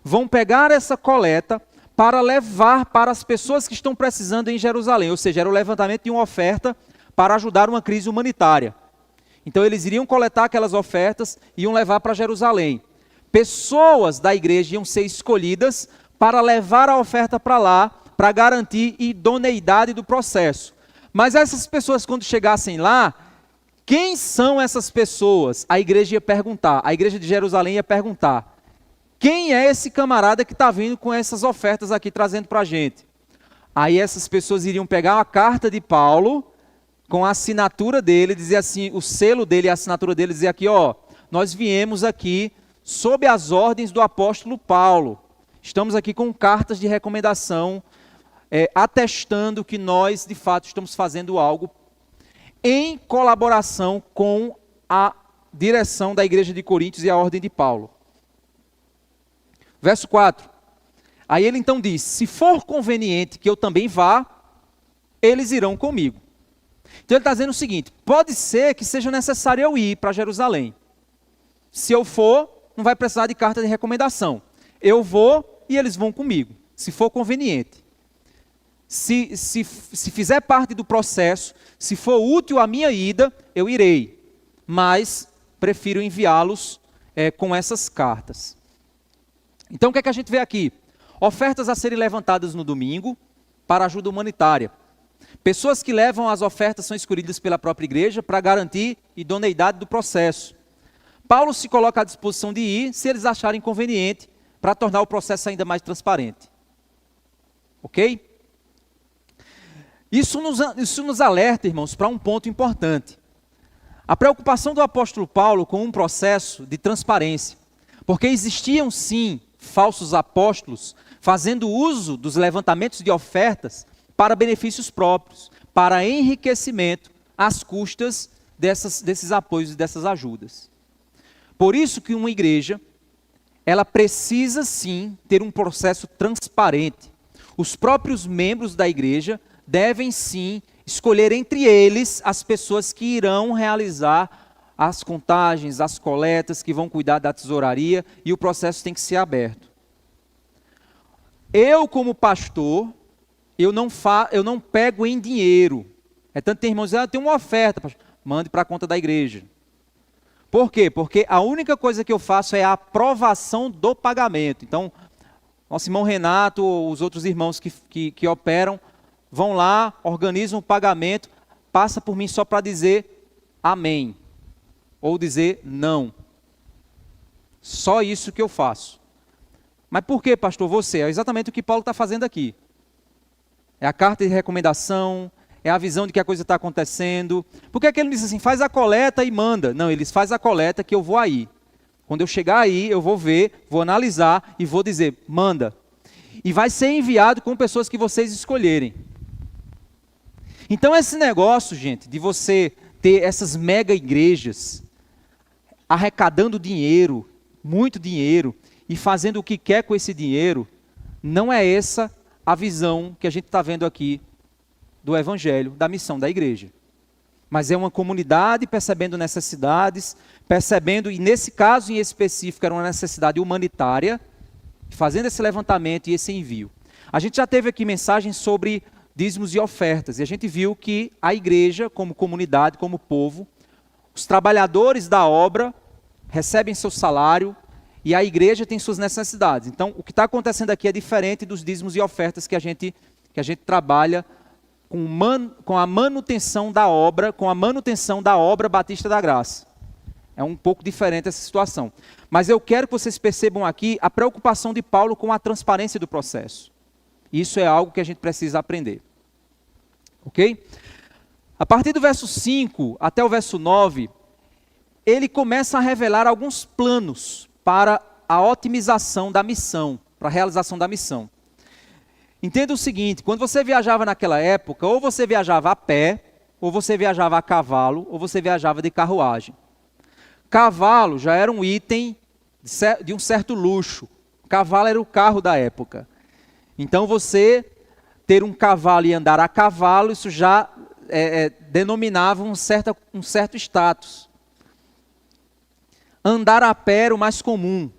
vão pegar essa coleta para levar para as pessoas que estão precisando em Jerusalém. Ou seja, era o levantamento de uma oferta para ajudar uma crise humanitária. Então eles iriam coletar aquelas ofertas e iam levar para Jerusalém. Pessoas da igreja iam ser escolhidas para levar a oferta para lá, para garantir idoneidade do processo. Mas essas pessoas, quando chegassem lá, quem são essas pessoas? A igreja ia perguntar, a igreja de Jerusalém ia perguntar, quem é esse camarada que está vindo com essas ofertas aqui, trazendo para a gente? Aí essas pessoas iriam pegar uma carta de Paulo, com a assinatura dele, dizer assim, o selo dele, a assinatura dele, dizer aqui, ó, nós viemos aqui sob as ordens do apóstolo Paulo. Estamos aqui com cartas de recomendação, atestando que nós, de fato, estamos fazendo algo em colaboração com a direção da igreja de Coríntios e a ordem de Paulo. Verso 4. Aí ele então diz, se for conveniente que eu também vá, eles irão comigo. Então ele está dizendo o seguinte, pode ser que seja necessário eu ir para Jerusalém. Se eu for, não vai precisar de carta de recomendação. Eu vou e eles vão comigo, se for conveniente. Se fizer parte do processo, se for útil a minha ida, eu irei. Mas prefiro enviá-los com essas cartas. Então o que é que a gente vê aqui? Ofertas a serem levantadas no domingo para ajuda humanitária. Pessoas que levam as ofertas são escolhidas pela própria igreja para garantir idoneidade do processo. Paulo se coloca à disposição de ir, se eles acharem conveniente, para tornar o processo ainda mais transparente. Ok? Isso nos alerta, irmãos, para um ponto importante. A preocupação do apóstolo Paulo com um processo de transparência. Porque existiam sim falsos apóstolos fazendo uso dos levantamentos de ofertas para benefícios próprios, para enriquecimento às custas desses apoios e dessas ajudas. Por isso que uma igreja, ela precisa sim ter um processo transparente. Os próprios membros da igreja devem sim escolher entre eles as pessoas que irão realizar as contagens, as coletas, que vão cuidar da tesouraria, e o processo tem que ser aberto. Eu, como pastor, eu não pego em dinheiro. Tanto tem irmãos que dizem, tem uma oferta, pastor. Mande para a conta da igreja. Por quê? Porque a única coisa que eu faço é a aprovação do pagamento. Então, nosso irmão Renato, ou os outros irmãos que operam, vão lá, organizam o pagamento, passa por mim só para dizer amém. Ou dizer não. Só isso que eu faço. Mas por que, pastor, você? É exatamente o que Paulo está fazendo aqui. É a carta de recomendação, é a visão de que a coisa está acontecendo. Por que é que ele diz assim, faz a coleta e manda? Não, eles fazem a coleta que eu vou aí. Quando eu chegar aí, eu vou ver, vou analisar e vou dizer, manda. E vai ser enviado com pessoas que vocês escolherem. Então esse negócio, gente, de você ter essas mega igrejas arrecadando dinheiro, muito dinheiro, e fazendo o que quer com esse dinheiro, não é essa a visão que a gente está vendo aqui do Evangelho, da missão da igreja. Mas é uma comunidade percebendo necessidades, percebendo, e nesse caso em específico era uma necessidade humanitária, fazendo esse levantamento e esse envio. A gente já teve aqui mensagens sobre dízimos e ofertas, e a gente viu que a igreja, como comunidade, como povo, os trabalhadores da obra recebem seu salário, e a igreja tem suas necessidades. Então, o que está acontecendo aqui é diferente dos dízimos e ofertas que a gente trabalha com a manutenção da obra Batista da Graça. É um pouco diferente essa situação. Mas eu quero que vocês percebam aqui a preocupação de Paulo com a transparência do processo. Isso é algo que a gente precisa aprender. Ok? A partir do verso 5 até o verso 9, ele começa a revelar alguns planos para a otimização da missão, para a realização da missão. Entenda o seguinte, quando você viajava naquela época, ou você viajava a pé, ou você viajava a cavalo, ou você viajava de carruagem. Cavalo já era um item de um certo luxo. Cavalo era o carro da época. Então você ter um cavalo e andar a cavalo, isso já denominava um certo status. Andar a pé era o mais comum.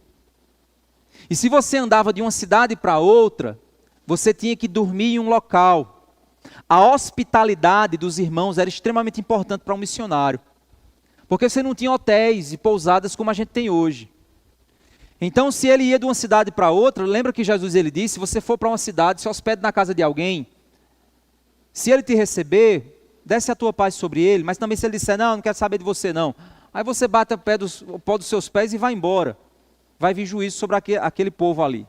E se você andava de uma cidade para outra, você tinha que dormir em um local. A hospitalidade dos irmãos era extremamente importante para um missionário. Porque você não tinha hotéis e pousadas como a gente tem hoje. Então, se ele ia de uma cidade para outra, lembra que Jesus ele disse, se você for para uma cidade, se hospede na casa de alguém, se ele te receber, desce a tua paz sobre ele, mas também se ele disser, não quero saber de você não, aí você bate o pó dos seus pés e vai embora. Vai vir juízo sobre aquele povo ali.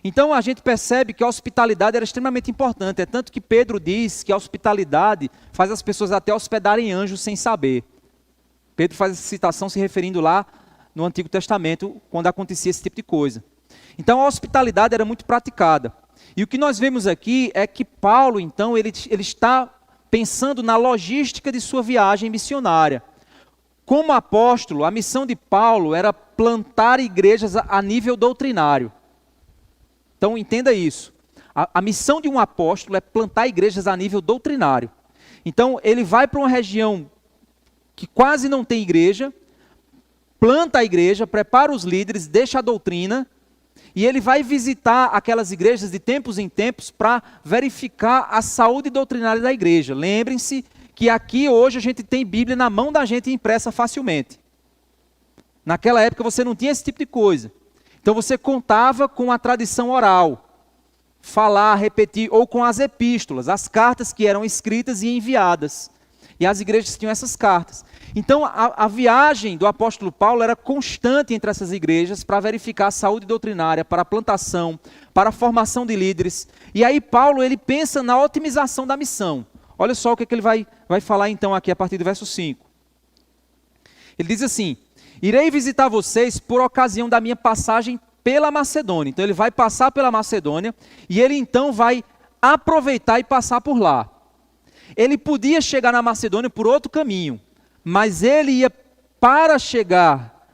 Então a gente percebe que a hospitalidade era extremamente importante, é tanto que Pedro diz que a hospitalidade faz as pessoas até hospedarem anjos sem saber. Pedro faz essa citação se referindo lá no Antigo Testamento, quando acontecia esse tipo de coisa. Então a hospitalidade era muito praticada. E o que nós vemos aqui é que Paulo, então, ele está pensando na logística de sua viagem missionária. Como apóstolo, a missão de Paulo era plantar igrejas a nível doutrinário. Então entenda isso. A missão de um apóstolo é plantar igrejas a nível doutrinário. Então ele vai para uma região que quase não tem igreja, planta a igreja, prepara os líderes, deixa a doutrina, e ele vai visitar aquelas igrejas de tempos em tempos para verificar a saúde doutrinária da igreja. Lembrem-se que aqui hoje a gente tem Bíblia na mão da gente impressa facilmente. Naquela época você não tinha esse tipo de coisa. Então você contava com a tradição oral, falar, repetir, ou com as epístolas, as cartas que eram escritas e enviadas. E as igrejas tinham essas cartas. Então a viagem do apóstolo Paulo era constante entre essas igrejas para verificar a saúde doutrinária, para a plantação, para a formação de líderes. E aí Paulo ele pensa na otimização da missão. Olha só o que ele vai falar então aqui a partir do verso 5. Ele diz assim, irei visitar vocês por ocasião da minha passagem pela Macedônia. Então ele vai passar pela Macedônia e ele então vai aproveitar e passar por lá. Ele podia chegar na Macedônia por outro caminho, mas ele ia para chegar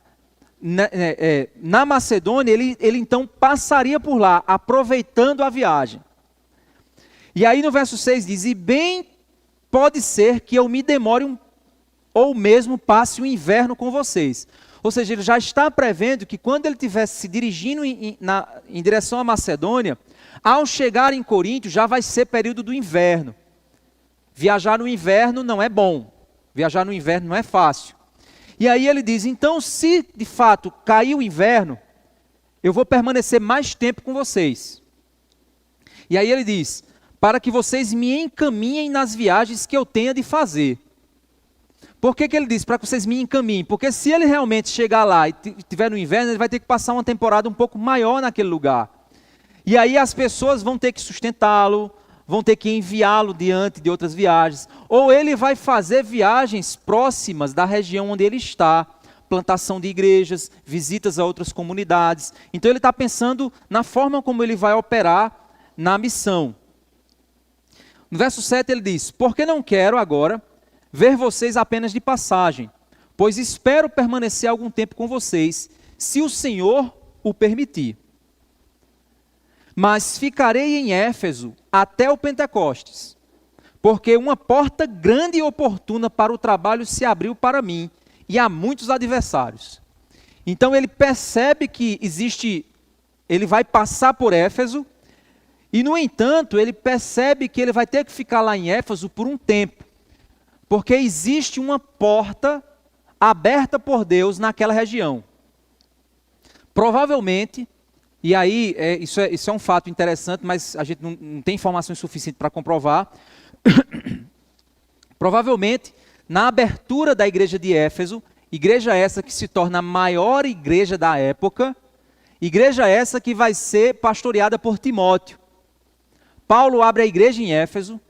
na Macedônia, ele então passaria por lá, aproveitando a viagem. E aí no verso 6 diz, e bem pode ser que eu me demore ou mesmo passe o inverno com vocês. Ou seja, ele já está prevendo que quando ele estivesse se dirigindo em direção à Macedônia, ao chegar em Corinto já vai ser período do inverno. Viajar no inverno não é bom, viajar no inverno não é fácil. E aí ele diz, então se de fato cair o inverno, eu vou permanecer mais tempo com vocês. E aí ele diz, para que vocês me encaminhem nas viagens que eu tenha de fazer. Por que ele diz para que vocês me encaminhem? Porque se ele realmente chegar lá e estiver no inverno, ele vai ter que passar uma temporada um pouco maior naquele lugar. E aí as pessoas vão ter que sustentá-lo, vão ter que enviá-lo diante de outras viagens. Ou ele vai fazer viagens próximas da região onde ele está, plantação de igrejas, visitas a outras comunidades. Então ele está pensando na forma como ele vai operar na missão. No verso 7 ele diz, porque não quero agora ver vocês apenas de passagem, pois espero permanecer algum tempo com vocês, se o Senhor o permitir. Mas ficarei em Éfeso até o Pentecostes, porque uma porta grande e oportuna para o trabalho se abriu para mim, e há muitos adversários. Então ele percebe que ele vai passar por Éfeso, e no entanto ele percebe que ele vai ter que ficar lá em Éfeso por um tempo, porque existe uma porta aberta por Deus naquela região. Provavelmente, e aí isso é um fato interessante, mas a gente não tem informações suficientes para comprovar. Provavelmente, na abertura da igreja de Éfeso, igreja essa que se torna a maior igreja da época, igreja essa que vai ser pastoreada por Timóteo. Paulo abre a igreja em Éfeso,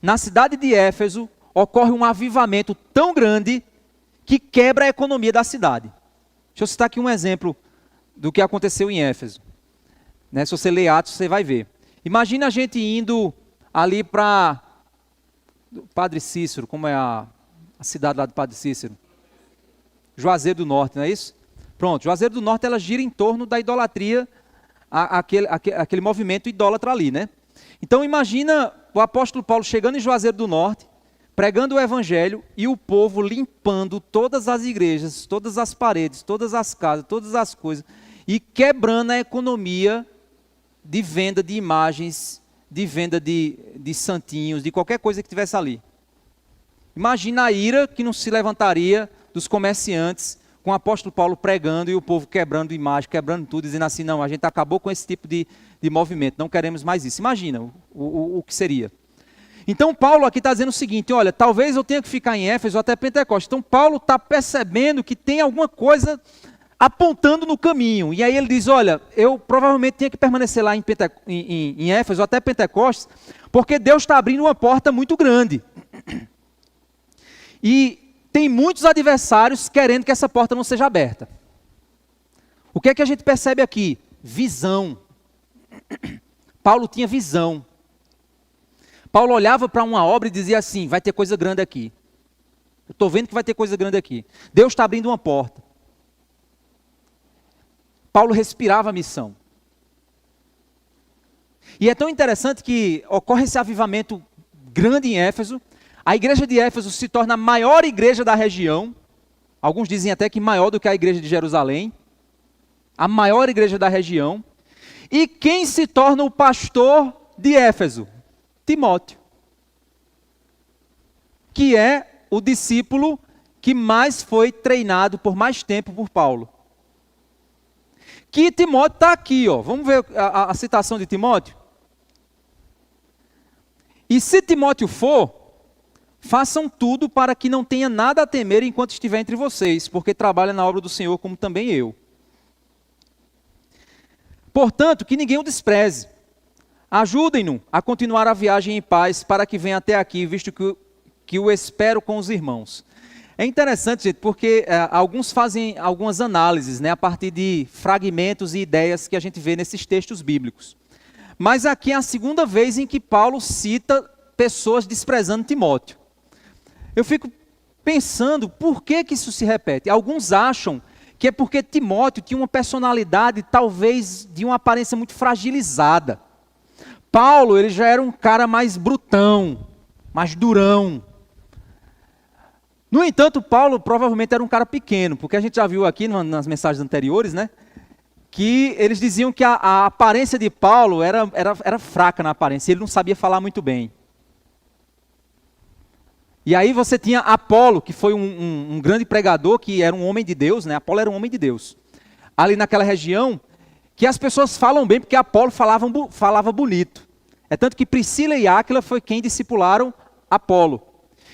na cidade de Éfeso, ocorre um avivamento tão grande que quebra a economia da cidade. Deixa eu citar aqui um exemplo do que aconteceu em Éfeso. Se você ler Atos, você vai ver. Imagina a gente indo ali para Padre Cícero, como é a cidade lá do Padre Cícero? Juazeiro do Norte, não é isso? Pronto, Juazeiro do Norte ela gira em torno da idolatria, aquele movimento idólatra ali, né? Então imagina o apóstolo Paulo chegando em Juazeiro do Norte, pregando o evangelho e o povo limpando todas as igrejas, todas as paredes, todas as casas, todas as coisas e quebrando a economia de venda de imagens, de venda de santinhos, de qualquer coisa que tivesse ali. Imagina a ira que não se levantaria dos comerciantes com o apóstolo Paulo pregando e o povo quebrando imagem, quebrando tudo, dizendo assim, não, a gente acabou com esse tipo de movimento, não queremos mais isso. Imagina o que seria. Então Paulo aqui está dizendo o seguinte, olha, talvez eu tenha que ficar em Éfeso até Pentecostes. Então Paulo está percebendo que tem alguma coisa apontando no caminho. E aí ele diz, olha, eu provavelmente tinha que permanecer lá em Éfeso até Pentecostes, porque Deus está abrindo uma porta muito grande. E tem muitos adversários querendo que essa porta não seja aberta. O que é que a gente percebe aqui? Visão. Paulo tinha visão. Paulo olhava para uma obra e dizia assim, vai ter coisa grande aqui. Eu estou vendo que vai ter coisa grande aqui. Deus está abrindo uma porta. Paulo respirava a missão. E é tão interessante que ocorre esse avivamento grande em Éfeso. A igreja de Éfeso se torna a maior igreja da região. Alguns dizem até que maior do que a igreja de Jerusalém. A maior igreja da região. E quem se torna o pastor de Éfeso? Timóteo. Que é o discípulo que mais foi treinado por mais tempo por Paulo. Que Timóteo está aqui, ó. Vamos ver a citação de Timóteo? E se Timóteo for, façam tudo para que não tenha nada a temer enquanto estiver entre vocês, porque trabalha na obra do Senhor como também eu. Portanto, que ninguém o despreze. Ajudem-no a continuar a viagem em paz para que venha até aqui, visto que o espero com os irmãos. É interessante, gente, porque alguns fazem algumas análises, né, a partir de fragmentos e ideias que a gente vê nesses textos bíblicos. Mas aqui é a segunda vez em que Paulo cita pessoas desprezando Timóteo. Eu fico pensando por que isso se repete. Alguns acham que é porque Timóteo tinha uma personalidade talvez de uma aparência muito fragilizada. Paulo, ele já era um cara mais brutão, mais durão. No entanto, Paulo provavelmente era um cara pequeno, porque a gente já viu aqui nas mensagens anteriores, né, que eles diziam que a aparência de Paulo era fraca na aparência, ele não sabia falar muito bem. E aí você tinha Apolo, que foi um grande pregador, que era um homem de Deus, né? Apolo era um homem de Deus. Ali naquela região, que as pessoas falam bem porque Apolo falava bonito. É tanto que Priscila e Áquila foi quem discipularam Apolo.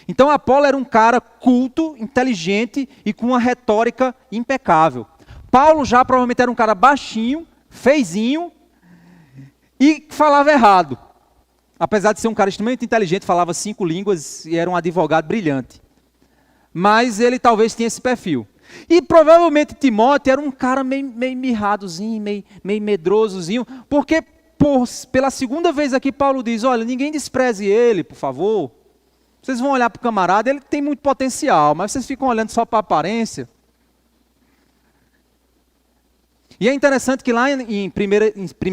Então Apolo era um cara culto, inteligente e com uma retórica impecável. Paulo já provavelmente era um cara baixinho, feizinho e falava errado. Apesar de ser um cara extremamente inteligente, falava 5 línguas e era um advogado brilhante. Mas ele talvez tinha esse perfil. E provavelmente Timóteo era um cara meio mirradozinho, meio medrosozinho, porque pela segunda vez aqui Paulo diz, olha, ninguém despreze ele, por favor. Vocês vão olhar para o camarada, ele tem muito potencial, mas vocês ficam olhando só para a aparência. E é interessante que lá em 1 e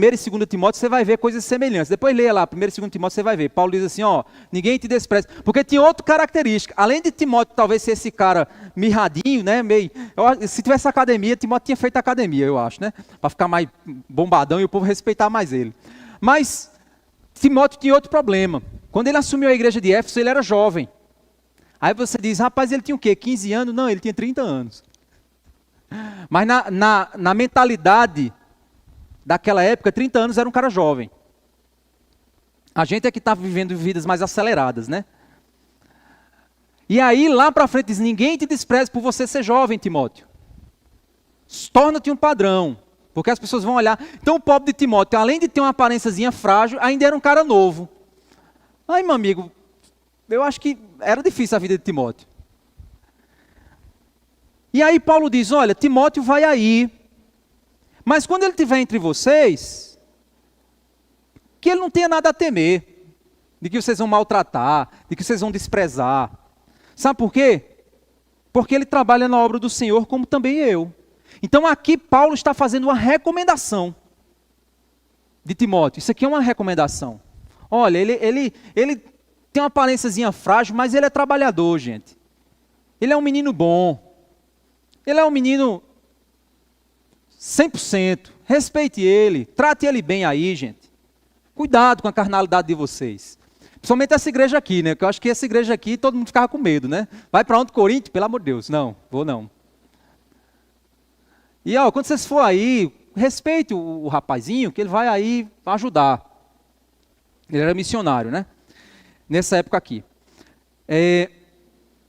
2 Timóteo você vai ver coisas semelhantes. Depois leia lá, 1 e 2 Timóteo você vai ver. Paulo diz assim, ó, ninguém te despreze. Porque tinha outra característica. Além de Timóteo talvez ser esse cara mirradinho, né, se tivesse academia, Timóteo tinha feito academia, eu acho, né? Para ficar mais bombadão e o povo respeitar mais ele. Mas Timóteo tinha outro problema. Quando ele assumiu a igreja de Éfeso, ele era jovem. Aí você diz, rapaz, ele tinha o quê? 15 anos? Não, ele tinha 30 anos. Mas na mentalidade daquela época, 30 anos era um cara jovem. A gente é que está vivendo vidas mais aceleradas, né? E aí lá para frente diz, ninguém te despreze por você ser jovem, Timóteo. Torna-te um padrão, porque as pessoas vão olhar. Então o pobre de Timóteo, além de ter uma aparênciazinha frágil, ainda era um cara novo. Aí, meu amigo, eu acho que era difícil a vida de Timóteo. E aí Paulo diz, olha, Timóteo vai aí, mas quando ele estiver entre vocês, que ele não tenha nada a temer, de que vocês vão maltratar, de que vocês vão desprezar. Sabe por quê? Porque ele trabalha na obra do Senhor como também eu. Então aqui Paulo está fazendo uma recomendação de Timóteo. Isso aqui é uma recomendação. Olha, ele tem uma aparênciazinha frágil, mas ele é trabalhador, gente. Ele é um menino bom. Ele é um menino 100%. Respeite ele. Trate ele bem aí, gente. Cuidado com a carnalidade de vocês. Principalmente essa igreja aqui, né? Porque eu acho que essa igreja aqui, todo mundo ficava com medo, né? Vai para onde, Coríntios? Pelo amor de Deus. Não, vou não. E ó, quando vocês for aí, respeite o rapazinho, que ele vai aí ajudar. Ele era missionário, né? Nessa época aqui.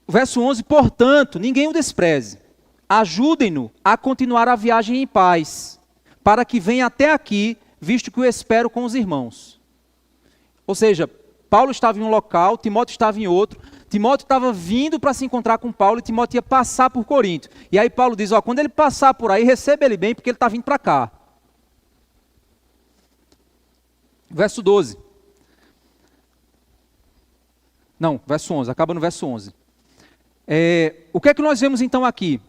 O verso 11, portanto, ninguém o despreze. Ajudem-no a continuar a viagem em paz, para que venha até aqui, visto que o espero com os irmãos. Ou seja, Paulo estava em um local, Timóteo estava em outro. Timóteo estava vindo para se encontrar com Paulo e Timóteo ia passar por Corinto. E aí Paulo diz, ó, quando ele passar por aí, receba ele bem, porque ele está vindo para cá. Verso 12. Não, verso 11, acaba no verso 11. O que é que nós vemos então aqui?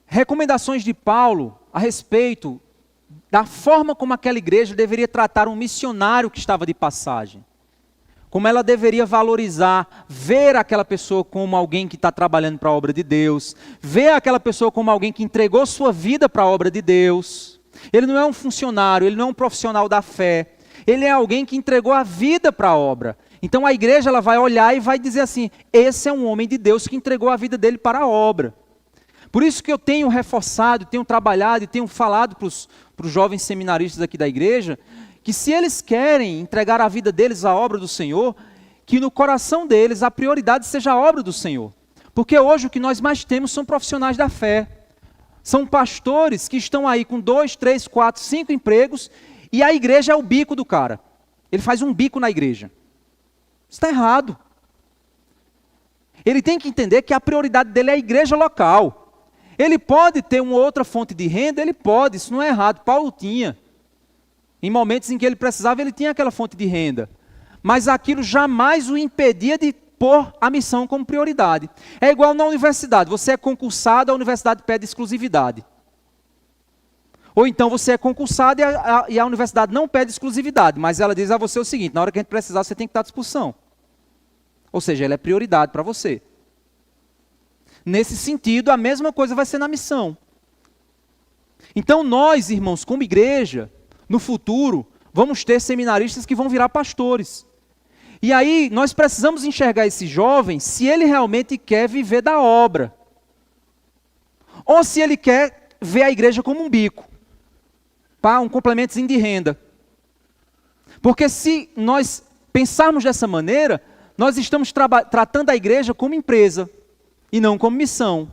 Recomendações de Paulo a respeito da forma como aquela igreja deveria tratar um missionário que estava de passagem. Como ela deveria valorizar, ver aquela pessoa como alguém que está trabalhando para a obra de Deus, ver aquela pessoa como alguém que entregou sua vida para a obra de Deus. Ele não é um funcionário, ele não é um profissional da fé, ele é alguém que entregou a vida para a obra. Então a igreja ela vai olhar e vai dizer assim, esse é um homem de Deus que entregou a vida dele para a obra. Por isso que eu tenho reforçado, tenho trabalhado e tenho falado para os jovens seminaristas aqui da igreja, que se eles querem entregar a vida deles à obra do Senhor, que no coração deles a prioridade seja a obra do Senhor. Porque hoje o que nós mais temos são profissionais da fé. São pastores que estão aí com 2, 3, 4, 5 empregos e a igreja é o bico do cara. Ele faz um bico na igreja. Isso está errado. Ele tem que entender que a prioridade dele é a igreja local. Ele pode ter uma outra fonte de renda, ele pode, isso não é errado. Paulo tinha. Em momentos em que ele precisava, ele tinha aquela fonte de renda. Mas aquilo jamais o impedia de pôr a missão como prioridade. É igual na universidade. Você é concursado, a universidade pede exclusividade. Ou então você é concursado e a universidade não pede exclusividade, mas ela diz a você o seguinte, na hora que a gente precisar, você tem que estar à disposição. Ou seja, ela é prioridade para você. Nesse sentido, a mesma coisa vai ser na missão. Então nós, irmãos, como igreja, no futuro, vamos ter seminaristas que vão virar pastores. E aí, nós precisamos enxergar esse jovem se ele realmente quer viver da obra. Ou se ele quer ver a igreja como um bico. Para um complementozinho de renda. Porque se nós pensarmos dessa maneira, nós estamos tratando a igreja como empresa e não como missão.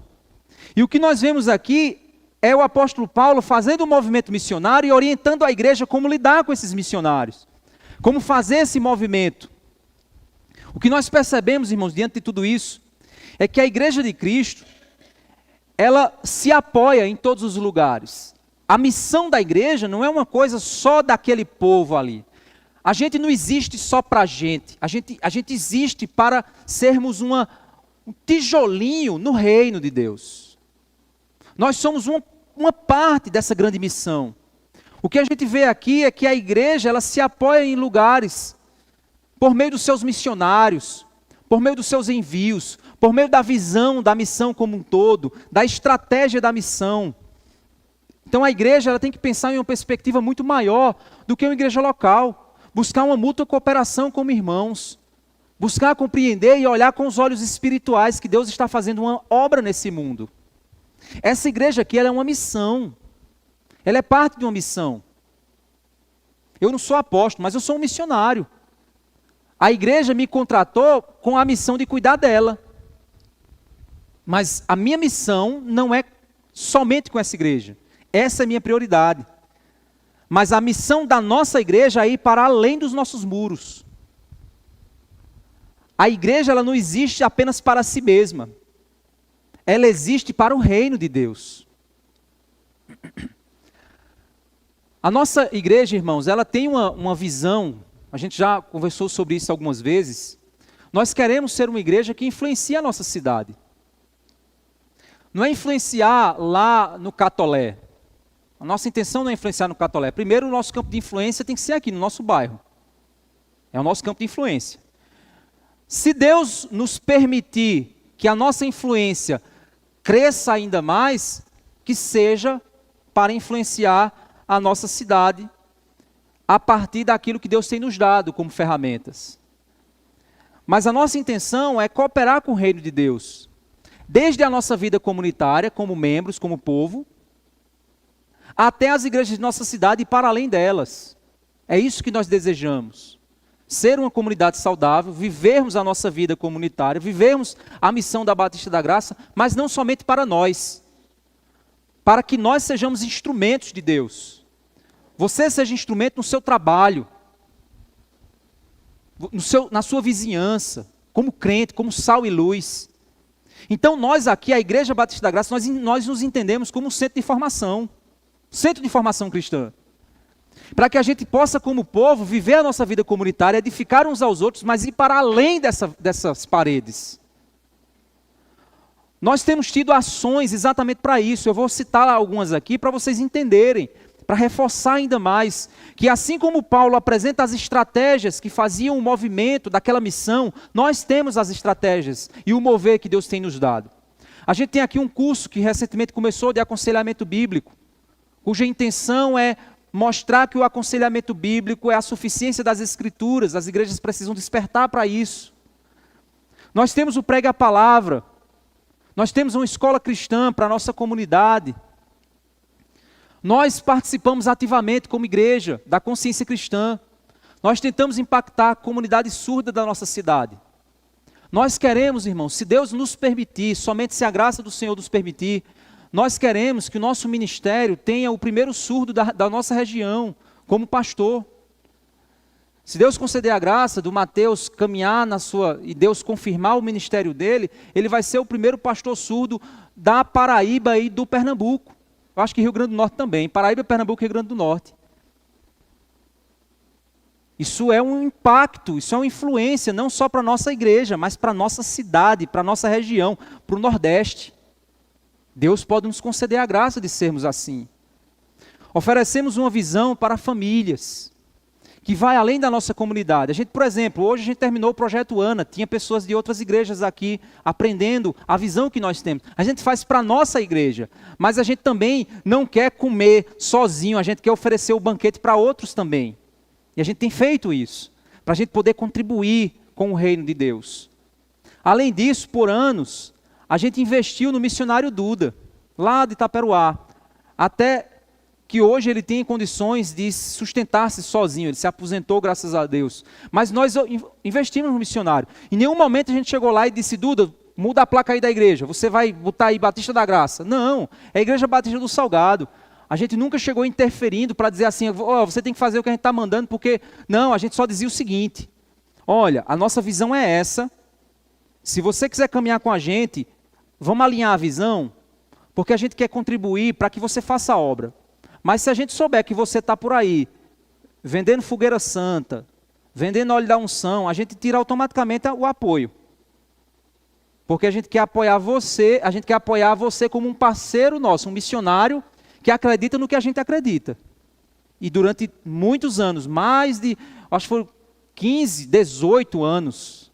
E o que nós vemos aqui é o apóstolo Paulo fazendo um movimento missionário e orientando a igreja como lidar com esses missionários. Como fazer esse movimento. O que nós percebemos, irmãos, diante de tudo isso, é que a igreja de Cristo, ela se apoia em todos os lugares. A missão da igreja não é uma coisa só daquele povo ali. A gente não existe só para a gente. A gente existe para sermos um tijolinho no reino de Deus. Nós somos uma parte dessa grande missão. O que a gente vê aqui é que a igreja ela se apoia em lugares por meio dos seus missionários, por meio dos seus envios, por meio da visão da missão como um todo, da estratégia da missão. Então a igreja ela tem que pensar em uma perspectiva muito maior do que uma igreja local. Buscar uma mútua cooperação como irmãos. Buscar compreender e olhar com os olhos espirituais que Deus está fazendo uma obra nesse mundo. Essa igreja aqui ela é uma missão. Ela é parte de uma missão. Eu não sou apóstolo, mas eu sou um missionário. A igreja me contratou com a missão de cuidar dela. Mas a minha missão não é somente com essa igreja. Essa é a minha prioridade. Mas a missão da nossa igreja é ir para além dos nossos muros. A igreja ela não existe apenas para si mesma. Ela existe para o reino de Deus. A nossa igreja, irmãos, ela tem uma visão, a gente já conversou sobre isso algumas vezes. Nós queremos ser uma igreja que influencia a nossa cidade. não é influenciar lá no Catolé. A nossa intenção não é influenciar no Catolé. Primeiro, o nosso campo de influência tem que ser aqui, no nosso bairro. É o nosso campo de influência. Se Deus nos permitir que a nossa influência cresça ainda mais, que seja para influenciar a nossa cidade a partir daquilo que Deus tem nos dado como ferramentas. Mas a nossa intenção é cooperar com o reino de Deus, desde a nossa vida comunitária, como membros, como povo, até as igrejas de nossa cidade e para além delas. É isso que nós desejamos. Ser uma comunidade saudável, vivermos a nossa vida comunitária, vivermos a missão da Batista da Graça, mas não somente para nós, para que nós sejamos instrumentos de Deus. Você seja instrumento no seu trabalho, na sua vizinhança, como crente, como sal e luz. Então nós aqui, a Igreja Batista da Graça, nós nos entendemos como um centro de formação cristã. Para que a gente possa, como povo, viver a nossa vida comunitária, edificar uns aos outros, mas ir para além dessas paredes. Nós temos tido ações exatamente para isso. Eu vou citar algumas aqui para vocês entenderem, para reforçar ainda mais, que assim como Paulo apresenta as estratégias que faziam o movimento daquela missão, nós temos as estratégias e o mover que Deus tem nos dado. A gente tem aqui um curso que recentemente começou de aconselhamento bíblico, cuja intenção é mostrar que o aconselhamento bíblico é a suficiência das Escrituras, as igrejas precisam despertar para isso. Nós temos o Prega a Palavra, nós temos uma escola cristã para a nossa comunidade. Nós participamos ativamente como igreja da consciência cristã. Nós tentamos impactar a comunidade surda da nossa cidade. Nós queremos, irmãos, se Deus nos permitir, somente se a graça do Senhor nos permitir, nós queremos que o nosso ministério tenha o primeiro surdo da nossa região, como pastor. Se Deus conceder a graça do Mateus caminhar e Deus confirmar o ministério dele, ele vai ser o primeiro pastor surdo da Paraíba e do Pernambuco. Eu acho que Rio Grande do Norte também. Paraíba, Pernambuco e Rio Grande do Norte. Isso é um impacto, isso é uma influência, não só para a nossa igreja, mas para a nossa cidade, para a nossa região, para o Nordeste. Deus pode nos conceder a graça de sermos assim. Oferecemos uma visão para famílias, que vai além da nossa comunidade. A gente, por exemplo, hoje a gente terminou o projeto Ana, tinha pessoas de outras igrejas aqui aprendendo a visão que nós temos. A gente faz para a nossa igreja, mas a gente também não quer comer sozinho, a gente quer oferecer o banquete para outros também. E a gente tem feito isso, para a gente poder contribuir com o reino de Deus. Além disso, por anos, a gente investiu no missionário Duda, lá de Itaperuá, até que hoje ele tem condições de sustentar-se sozinho, ele se aposentou, graças a Deus. Mas nós investimos no missionário. Em nenhum momento a gente chegou lá e disse, Duda, muda a placa aí da igreja, você vai botar aí Batista da Graça. Não, é a Igreja Batista do Salgado. A gente nunca chegou interferindo para dizer assim, você tem que fazer o que a gente está mandando, porque... Não, a gente só dizia o seguinte, olha, a nossa visão é essa, se você quiser caminhar com a gente, vamos alinhar a visão, porque a gente quer contribuir para que você faça a obra. Mas se a gente souber que você está por aí, vendendo fogueira santa, vendendo óleo da unção, a gente tira automaticamente o apoio. Porque a gente quer apoiar você como um parceiro nosso, um missionário que acredita no que a gente acredita. E durante muitos anos, mais de, acho que foram 15, 18 anos,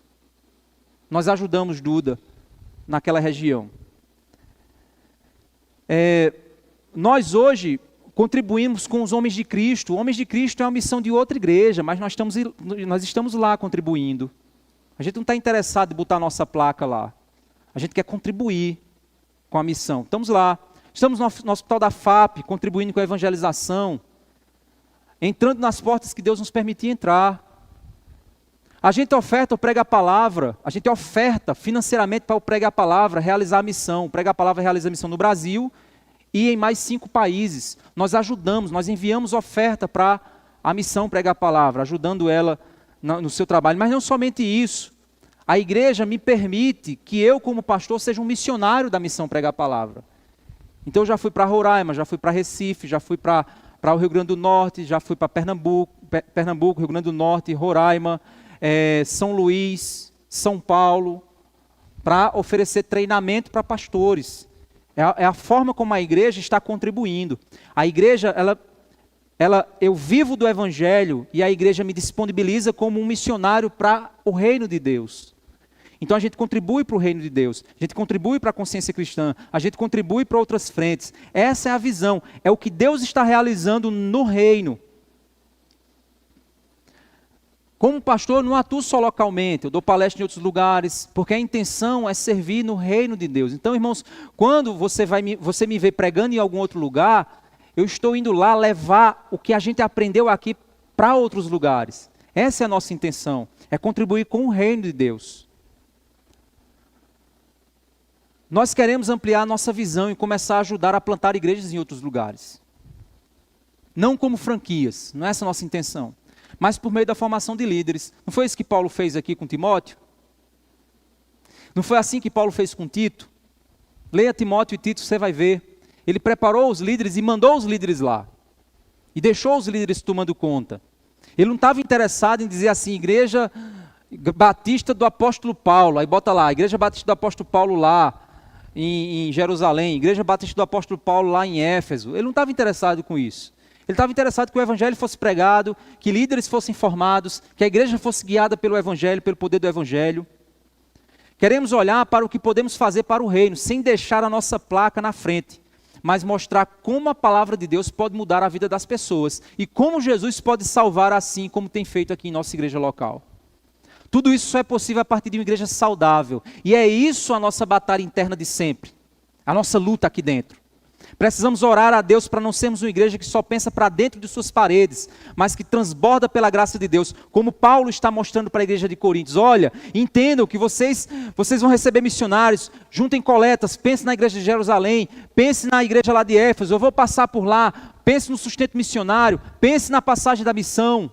nós ajudamos Duda naquela região. Nós hoje contribuímos com os Homens de Cristo. O Homens de Cristo é uma missão de outra igreja, mas nós estamos lá contribuindo. A gente não está interessado em botar a nossa placa lá. A gente quer contribuir com a missão. Estamos lá. Estamos no hospital da FAP, contribuindo com a evangelização. Entrando nas portas que Deus nos permitir entrar. A gente oferta o Prega a Palavra. A gente oferta financeiramente para o Prega a Palavra realizar a missão. O Prega a Palavra realiza a missão no Brasil e em mais 5 países. Nós ajudamos, nós enviamos oferta para a missão Prega a Palavra, ajudando ela no seu trabalho. Mas não somente isso. A igreja me permite que eu, como pastor, seja um missionário da missão Prega a Palavra. Então eu já fui para Roraima, já fui para Recife, já fui para o Rio Grande do Norte, já fui para Pernambuco, Rio Grande do Norte, Roraima, São Luís, São Paulo, para oferecer treinamento para pastores. É a forma como a igreja está contribuindo. A igreja, eu vivo do evangelho e a igreja me disponibiliza como um missionário para o reino de Deus. Então a gente contribui para o reino de Deus, a gente contribui para a consciência cristã, a gente contribui para outras frentes. Essa é a visão, é o que Deus está realizando no reino. Como pastor, eu não atuo só localmente, eu dou palestra em outros lugares, porque a intenção é servir no reino de Deus. Então, irmãos, quando você me vê pregando em algum outro lugar, eu estou indo lá levar o que a gente aprendeu aqui para outros lugares. Essa é a nossa intenção, é contribuir com o reino de Deus. Nós queremos ampliar a nossa visão e começar a ajudar a plantar igrejas em outros lugares. Não como franquias, não é essa a nossa intenção, mas por meio da formação de líderes. Não foi isso que Paulo fez aqui com Timóteo? Não foi assim que Paulo fez com Tito? Leia Timóteo e Tito, você vai ver. Ele preparou os líderes e mandou os líderes lá. E deixou os líderes tomando conta. Ele não estava interessado em dizer assim, Igreja Batista do Apóstolo Paulo. Aí bota lá, Igreja Batista do Apóstolo Paulo lá em Jerusalém. Igreja Batista do Apóstolo Paulo lá em Éfeso. Ele não estava interessado com isso. Ele estava interessado que o evangelho fosse pregado, que líderes fossem formados, que a igreja fosse guiada pelo evangelho, pelo poder do evangelho. Queremos olhar para o que podemos fazer para o reino, sem deixar a nossa placa na frente, mas mostrar como a palavra de Deus pode mudar a vida das pessoas e como Jesus pode salvar assim como tem feito aqui em nossa igreja local. Tudo isso só é possível a partir de uma igreja saudável. E é isso a nossa batalha interna de sempre, a nossa luta aqui dentro. Precisamos orar a Deus para não sermos uma igreja que só pensa para dentro de suas paredes, mas que transborda pela graça de Deus, como Paulo está mostrando para a igreja de Coríntios. Olha, entendam que vocês vão receber missionários, juntem coletas, pense na igreja de Jerusalém, pense na igreja lá de Éfeso, eu vou passar por lá, pense no sustento missionário, pense na passagem da missão.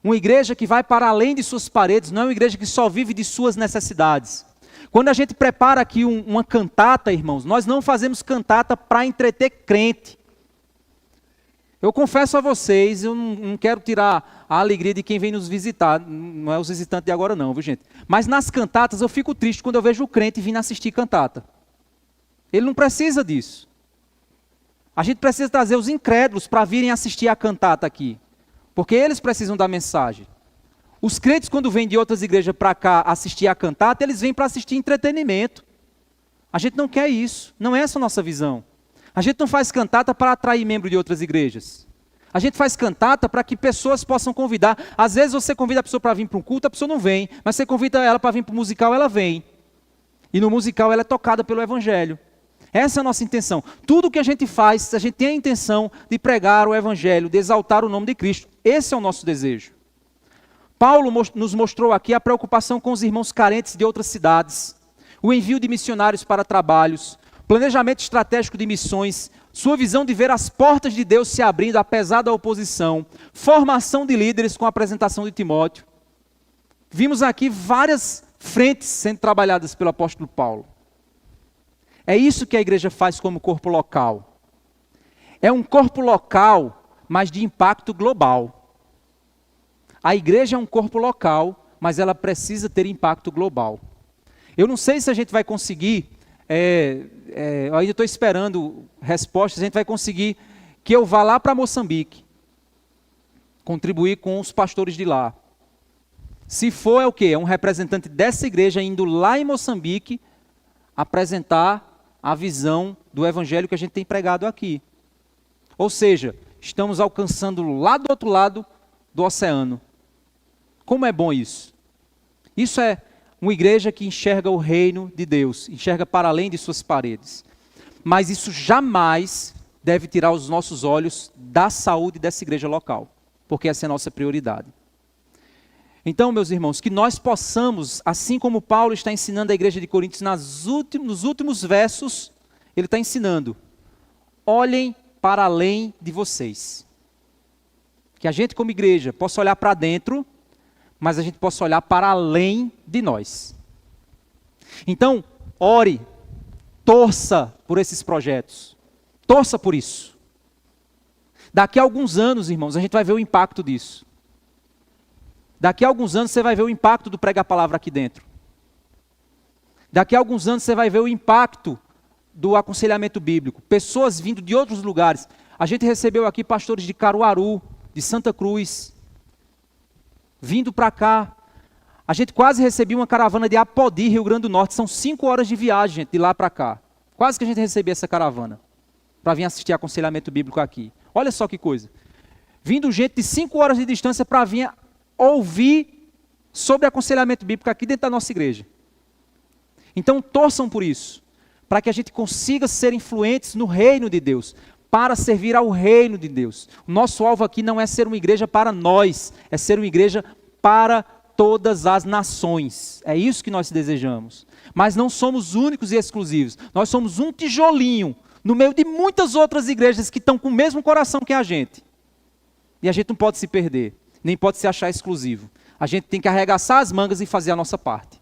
Uma igreja que vai para além de suas paredes, não é uma igreja que só vive de suas necessidades. Quando a gente prepara aqui uma cantata, irmãos, nós não fazemos cantata para entreter crente. Eu confesso a vocês, eu não quero tirar a alegria de quem vem nos visitar, não é os visitantes de agora não, viu gente? Mas nas cantatas eu fico triste quando eu vejo o crente vindo assistir cantata. Ele não precisa disso. A gente precisa trazer os incrédulos para virem assistir a cantata aqui. Porque eles precisam da mensagem. Os crentes, quando vêm de outras igrejas para cá assistir a cantata, eles vêm para assistir entretenimento. A gente não quer isso, não é essa a nossa visão. A gente não faz cantata para atrair membros de outras igrejas. A gente faz cantata para que pessoas possam convidar. Às vezes você convida a pessoa para vir para um culto, a pessoa não vem. Mas você convida ela para vir para o musical, ela vem. E no musical ela é tocada pelo evangelho. Essa é a nossa intenção. Tudo que a gente faz, a gente tem a intenção de pregar o evangelho, de exaltar o nome de Cristo. Esse é o nosso desejo. Paulo nos mostrou aqui a preocupação com os irmãos carentes de outras cidades, o envio de missionários para trabalhos, planejamento estratégico de missões, sua visão de ver as portas de Deus se abrindo apesar da oposição, formação de líderes com a apresentação de Timóteo. Vimos aqui várias frentes sendo trabalhadas pelo apóstolo Paulo. É isso que a igreja faz como corpo local. É um corpo local, mas de impacto global. A igreja é um corpo local, mas ela precisa ter impacto global. Eu não sei se a gente vai conseguir, eu ainda estou esperando respostas, a gente vai conseguir que eu vá lá para Moçambique, contribuir com os pastores de lá. Se for, é o quê? É um representante dessa igreja indo lá em Moçambique apresentar a visão do evangelho que a gente tem pregado aqui. Ou seja, estamos alcançando lá do outro lado do oceano. Como é bom isso? Isso é uma igreja que enxerga o reino de Deus, enxerga para além de suas paredes. Mas isso jamais deve tirar os nossos olhos da saúde dessa igreja local, porque essa é a nossa prioridade. Então, meus irmãos, que nós possamos, assim como Paulo está ensinando a igreja de Coríntios nos últimos versos, ele está ensinando, olhem para além de vocês. Que a gente como igreja possa olhar para dentro, mas a gente possa olhar para além de nós. Então, ore, torça por esses projetos, torça por isso. Daqui a alguns anos, irmãos, a gente vai ver o impacto disso. Daqui a alguns anos você vai ver o impacto do pregar a palavra aqui dentro. Daqui a alguns anos você vai ver o impacto do aconselhamento bíblico, pessoas vindo de outros lugares. A gente recebeu aqui pastores de Caruaru, de Santa Cruz, vindo para cá. A gente quase recebeu uma caravana de Apodi, Rio Grande do Norte. São 5 horas de viagem, gente, de lá para cá. Quase que a gente recebeu essa caravana para vir assistir aconselhamento bíblico aqui. Olha só que coisa. Vindo gente de 5 horas de distância para vir ouvir sobre aconselhamento bíblico aqui dentro da nossa igreja. Então torçam por isso, para que a gente consiga ser influentes no reino de Deus, para servir ao reino de Deus. O nosso alvo aqui não é ser uma igreja para nós, é ser uma igreja para todas as nações. É isso que nós desejamos. Mas não somos únicos e exclusivos. Nós somos um tijolinho no meio de muitas outras igrejas que estão com o mesmo coração que a gente. E a gente não pode se perder, nem pode se achar exclusivo. A gente tem que arregaçar as mangas e fazer a nossa parte.